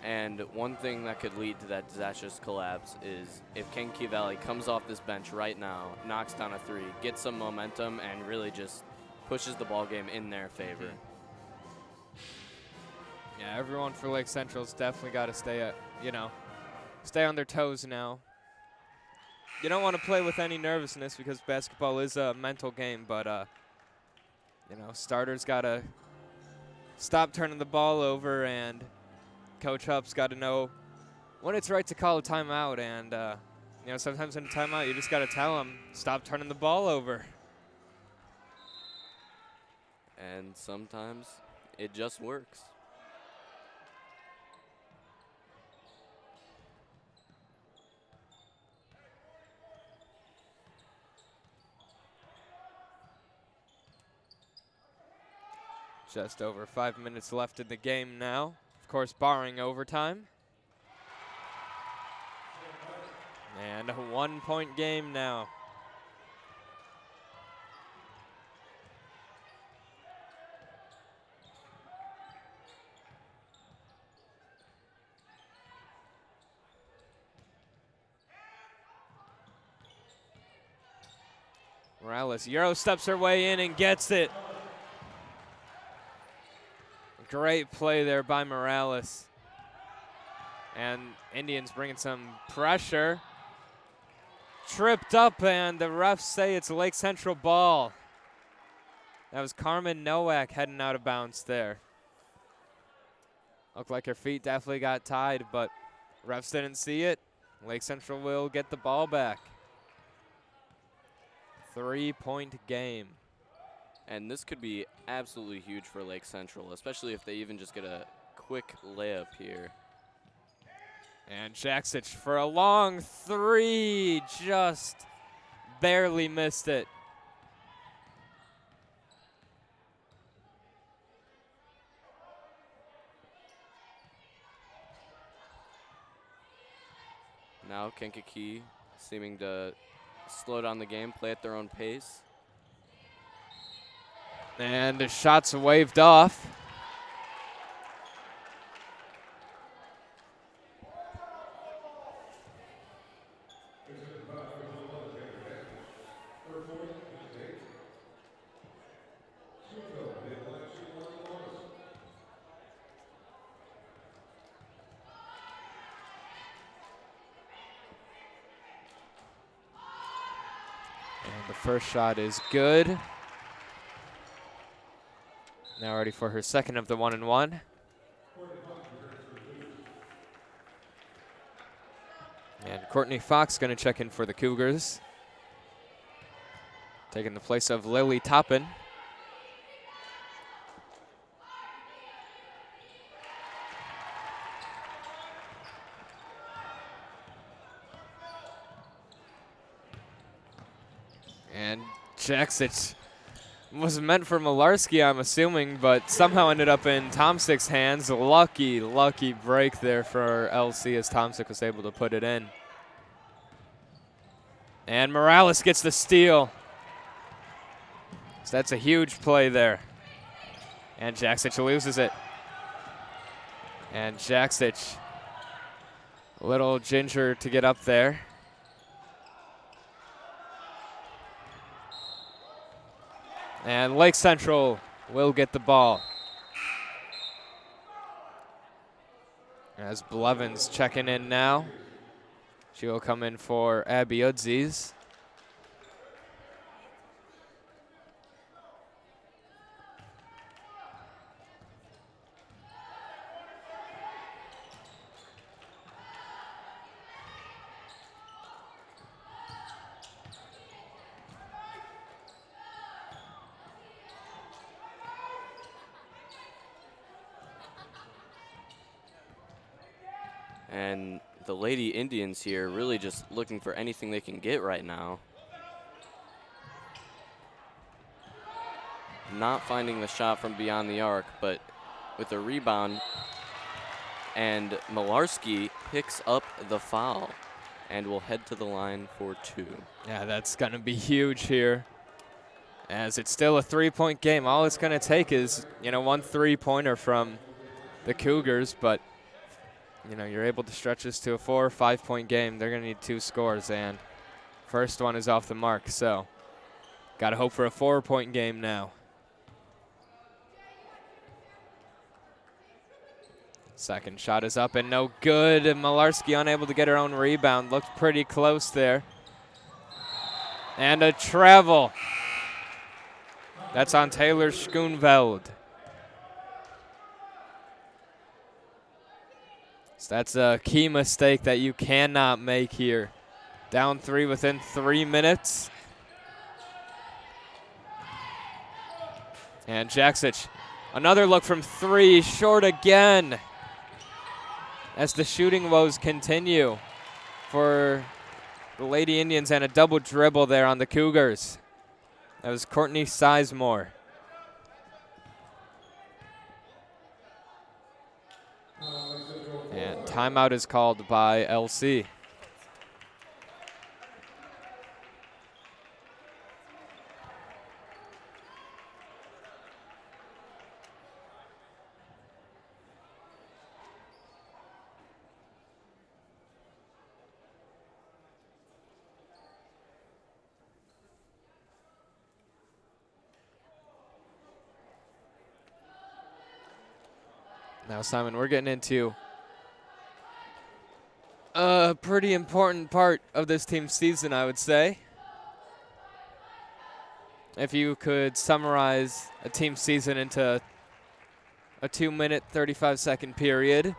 And one thing that could lead to that disastrous collapse is if Kankakee Valley comes off this bench right now, knocks down a 3, gets some momentum, and really just pushes the ball game in their favor. Yeah, everyone for Lake Central's definitely got to stay on their toes now. You don't want to play with any nervousness because basketball is a mental game, but starters got to stop turning the ball over, and Coach Hupp's got to know when it's right to call a timeout, and sometimes in a timeout you just got to tell them, stop turning the ball over. And sometimes it just works. Just over 5 minutes left in the game now. Of course, barring overtime. And a 1-point game now. Morales Euro steps her way in and gets it. Great play there by Morales. And Indians bringing some pressure. Tripped up, and the refs say it's Lake Central ball. That was Carmen Nowak heading out of bounds there. Looked like her feet definitely got tied, but refs didn't see it. Lake Central will get the ball back. 3-point game. And this could be absolutely huge for Lake Central, especially if they even just get a quick layup here. And Jaksic for a long 3, just barely missed it. Now Kankakee seeming to slow down the game, play at their own pace. And the shots waved off. And the first shot is good. Now ready for her second of the 1-and-1. And Courtney Fox going to check in for the Cougars, taking the place of Lily Toppin. And Jaksic was meant for Malarski, I'm assuming, but somehow ended up in Tomsik's hands. Lucky, lucky break there for LC as Tomsik was able to put it in. And Morales gets the steal. So that's a huge play there. And Jaksic loses it. And Jaksic, a little ginger to get up there. And Lake Central will get the ball. As Blevins checking in now. She will come in for Abby Udzies. And the Lady Indians here really just looking for anything they can get right now. Not finding the shot from beyond the arc, but with a rebound. And Malarski picks up the foul and will head to the line for 2. Yeah, that's going to be huge here, as it's still a 3-point game. All it's going to take is, one 3-pointer from the Cougars, but you're able to stretch this to a 4 or 5-point game. They're going to need 2 scores, and first one is off the mark. So got to hope for a 4-point game now. Second shot is up and no good. And Malarski unable to get her own rebound. Looked pretty close there. And a travel. That's on Taylor Schoonveld. So that's a key mistake that you cannot make here. Down 3 within 3 minutes. And Jaksic, another look from 3, short again. As the shooting woes continue for the Lady Indians, and a double dribble there on the Cougars. That was Courtney Sizemore. And timeout is called by LC. Now, Simon, we're getting into a pretty important part of this team's season, I would say. If you could summarize a team's season into a 2-minute, 35-second period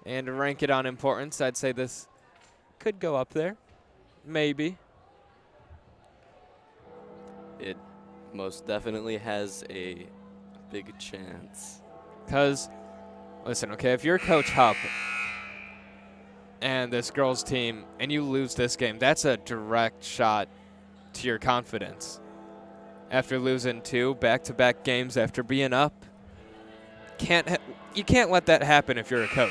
and rank it on importance, I'd say this could go up there. Maybe. It most definitely has a big chance. Because, listen, okay, if you're Coach Hupp and this girls' team and you lose this game, that's a direct shot to your confidence. After losing 2 back-to-back games after being up, you can't let that happen if you're a coach.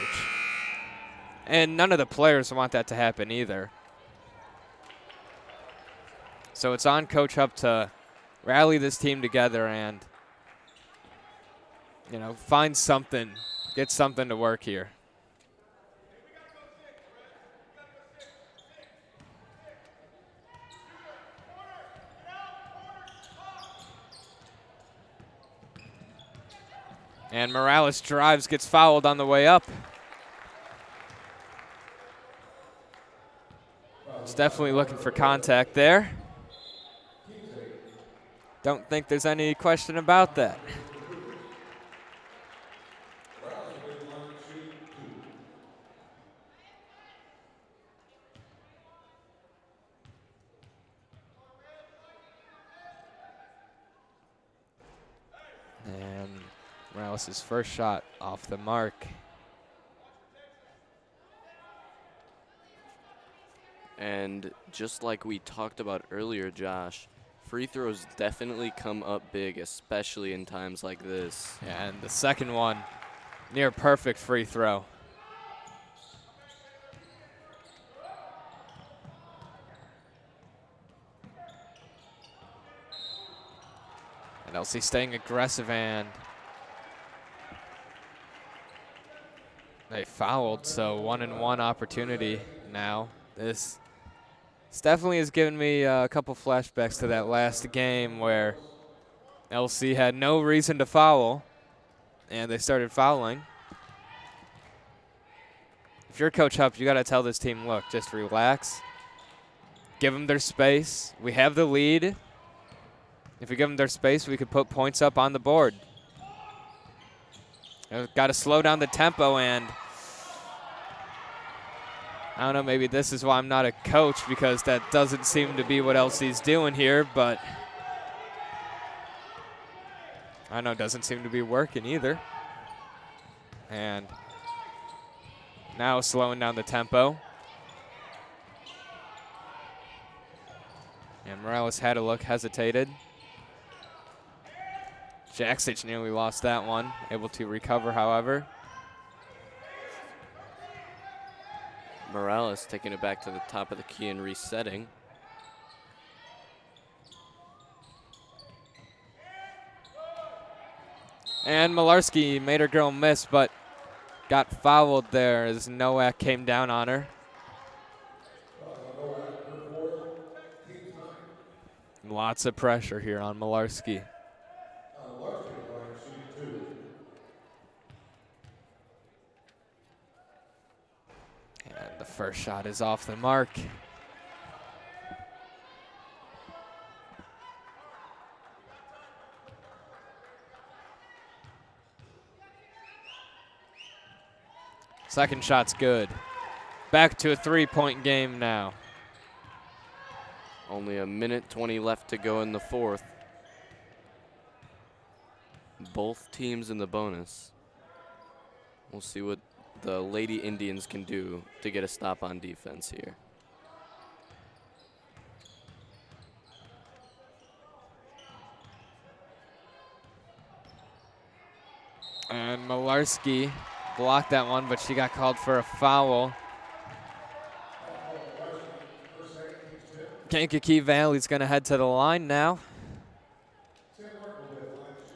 And none of the players want that to happen either. So it's on Coach Hupp to rally this team together and, find something, get something to work here. And Morales drives, gets fouled on the way up. It's definitely looking for contact there. Don't think there's any question about that. Morales' first shot off the mark. And just like we talked about earlier, Josh, free throws definitely come up big, especially in times like this. And the second one, near perfect free throw. And LC staying aggressive, and they fouled, so 1-and-1 opportunity now. This definitely has given me a couple flashbacks to that last game where LC had no reason to foul, and they started fouling. If you're Coach Hupp, you got to tell this team, look, just relax. Give them their space. We have the lead. If we give them their space, we could put points up on the board. Got to slow down the tempo, and I don't know, maybe this is why I'm not a coach, because that doesn't seem to be what LC's doing here, but I know it doesn't seem to be working either. And now slowing down the tempo. And Morales had a look, hesitated. Jaksic nearly lost that one, able to recover, however. Morales taking it back to the top of the key and resetting. And Malarski made her girl miss, but got fouled there as Nowak came down on her. Lots of pressure here on Malarski. And the first shot is off the mark. Second shot's good. Back to a three-point game now. Only a minute 20 left to go in the fourth. Both teams in the bonus. We'll see what the Lady Indians can do to get a stop on defense here. And Malarski blocked that one, but she got called for a foul. Kankakee Valley's going to head to the line now.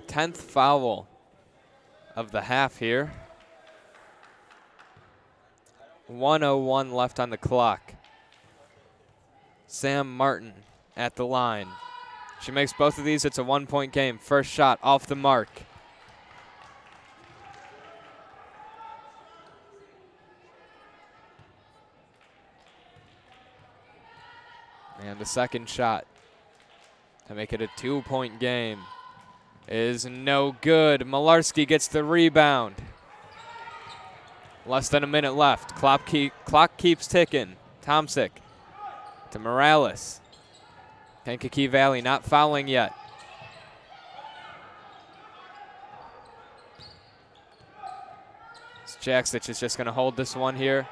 10th foul of the half here. 1:01 left on the clock. Sam Martin at the line. She makes both of these. It's a one-point game. First shot off the mark. And the second shot to make it a two-point game is no good. Malarski gets the rebound. Less than a minute left. Clock keeps ticking. Tomsic to Morales. Kankakee Valley not fouling yet. Jaksic is just going to hold this one here.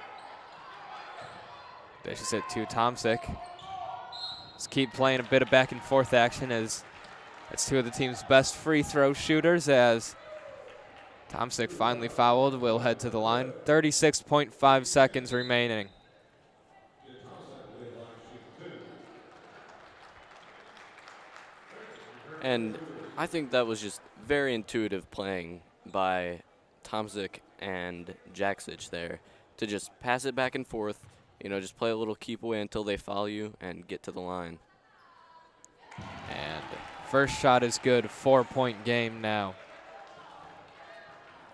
Dishes it to Tomsic. Let's keep playing a bit of back and forth action, as it's two of the team's best free throw shooters, as Tomsic finally fouled. Will head to the line. 36.5 seconds remaining. And I think that was just very intuitive playing by Tomsic and Jaksic there to just pass it back and forth, you know, just play a little keep away until they foul you and get to the line. And first shot is good. 4-point game now.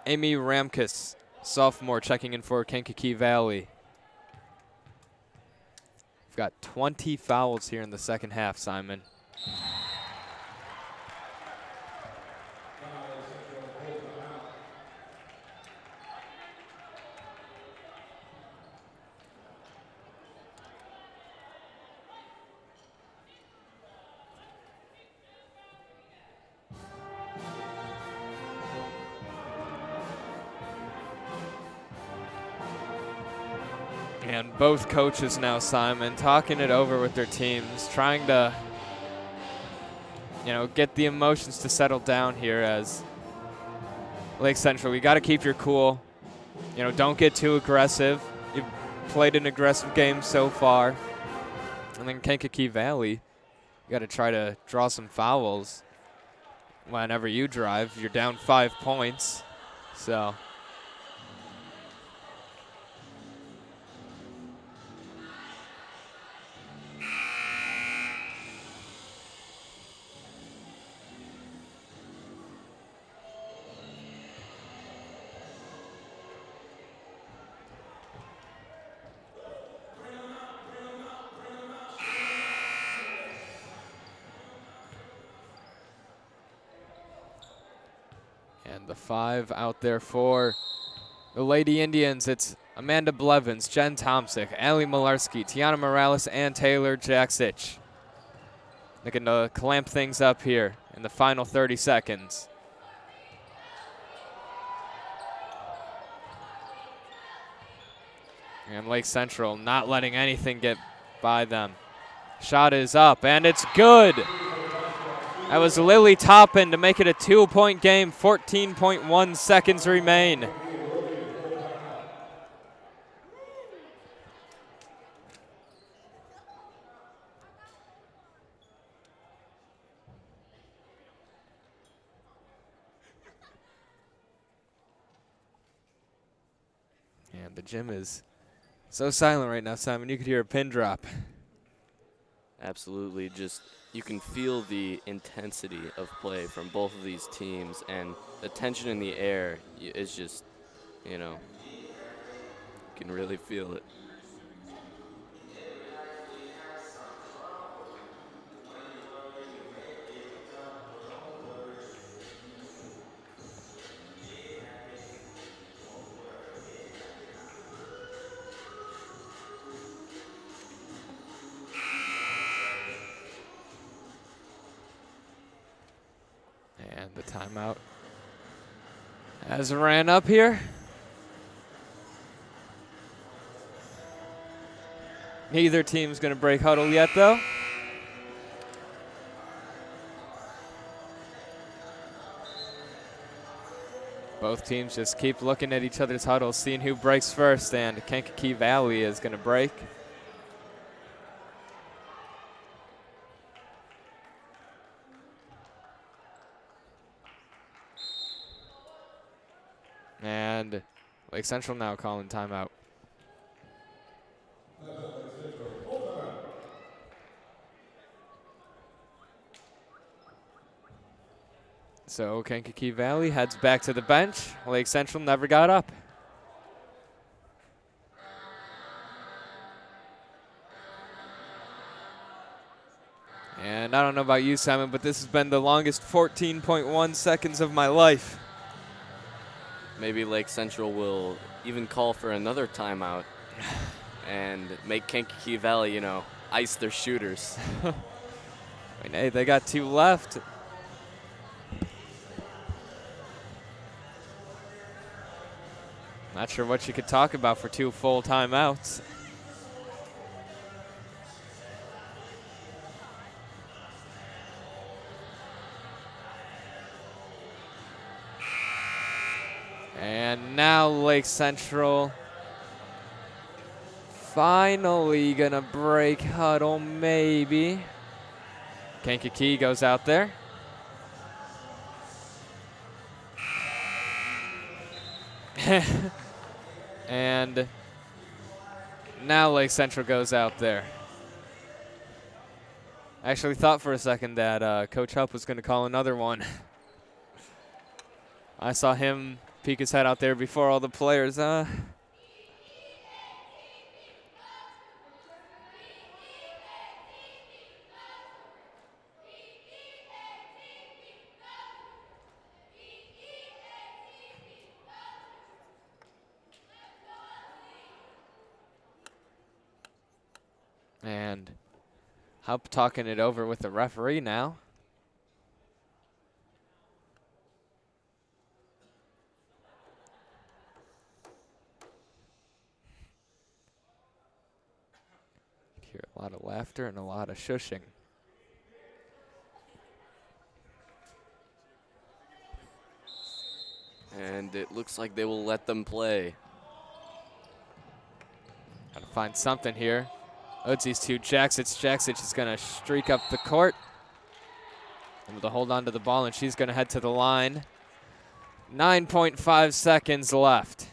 Amy Ramkus, sophomore, checking in for Kankakee Valley. We've got 20 fouls here in the second half, Simon. And both coaches now, Simon, talking it over with their teams, trying to, get the emotions to settle down here as Lake Central. You got to keep your cool. Don't get too aggressive. You've played an aggressive game so far. And then Kankakee Valley, you got to try to draw some fouls whenever you drive. You're down 5 points. So and the 5 out there for the Lady Indians. It's Amanda Blevins, Jen Tomsick, Allie Malarski, Tiana Morales, and Taylor Jaksich. Looking to clamp things up here in the final 30 seconds. And Lake Central not letting anything get by them. Shot is up, and it's good. That was Lily Toppin to make it a 2-point game. 14.1 seconds remain. And the gym is so silent right now, Simon. You could hear a pin drop. Absolutely. Just you can feel the intensity of play from both of these teams, and the tension in the air is just, you can really feel it. And the timeout has ran up here. Neither team's going to break huddle yet, though. Both teams just keep looking at each other's huddles, seeing who breaks first, and Kankakee Valley is going to break. And Lake Central now calling timeout. So Kankakee Valley heads back to the bench. Lake Central never got up. And I don't know about you, Simon, but this has been the longest 14.1 seconds of my life. Maybe Lake Central will even call for another timeout and make Kankakee Valley, ice their shooters. I mean, hey, they got 2 left. Not sure what you could talk about for 2 full timeouts. And now Lake Central finally gonna break huddle, maybe. Kankakee goes out there. And now Lake Central goes out there. I actually thought for a second that Coach Hupp was going to call another one. I saw him peek his head out there before all the players. And Hupp talking it over with the referee now. A lot of laughter and a lot of shushing. And it looks like they will let them play. Got to find something here. Odzie's to Jaksic. Jaksic is going to streak up the court. Able to hold on to the ball, and she's going to head to the line. 9.5 seconds left.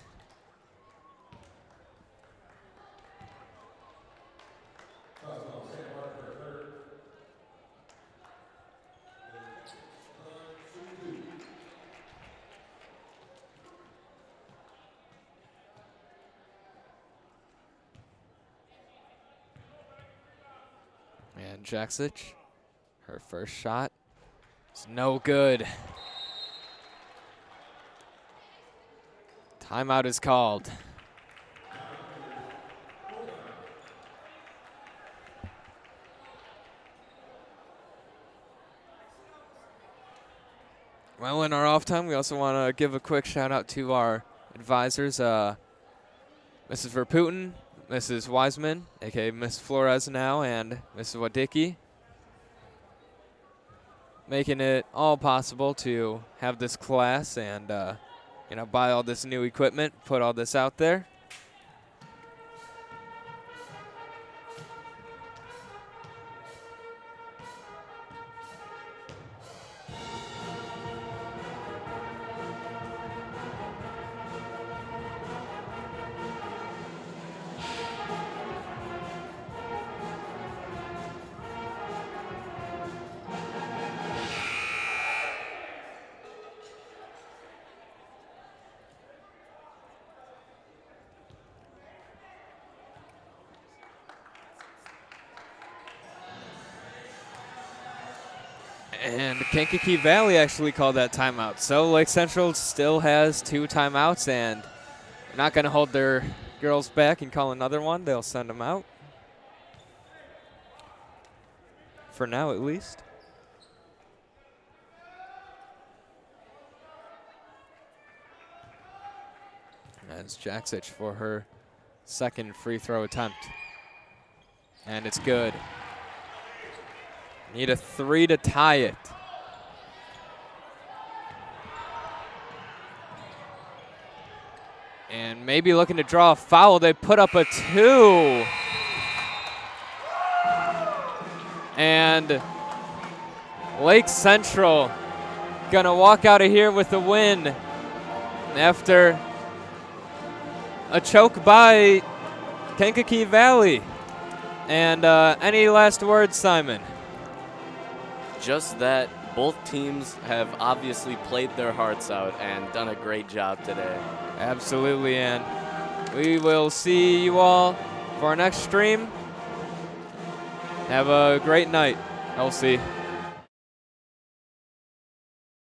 And Jaksic, her first shot is no good. Timeout is called. Well, in our off time, we also want to give a quick shout out to our advisors, Mrs. Verputin, Mrs. Wiseman, aka Miss Flores now, and Mrs. Wadicki, making it all possible to have this class and buy all this new equipment, put all this out there. And Kankakee Valley actually called that timeout. So Lake Central still has 2 timeouts, and they're not going to hold their girls back and call another one. They'll send them out. For now, at least. That's Jaksic for her second free throw attempt. And it's good. Need a 3 to tie it. And maybe looking to draw a foul. They put up a 2. And Lake Central gonna walk out of here with a win after a choke by Kankakee Valley. And any last words, Simon? Just that both teams have obviously played their hearts out and done a great job today. Absolutely, and we will see you all for our next stream. Have a great night, LC.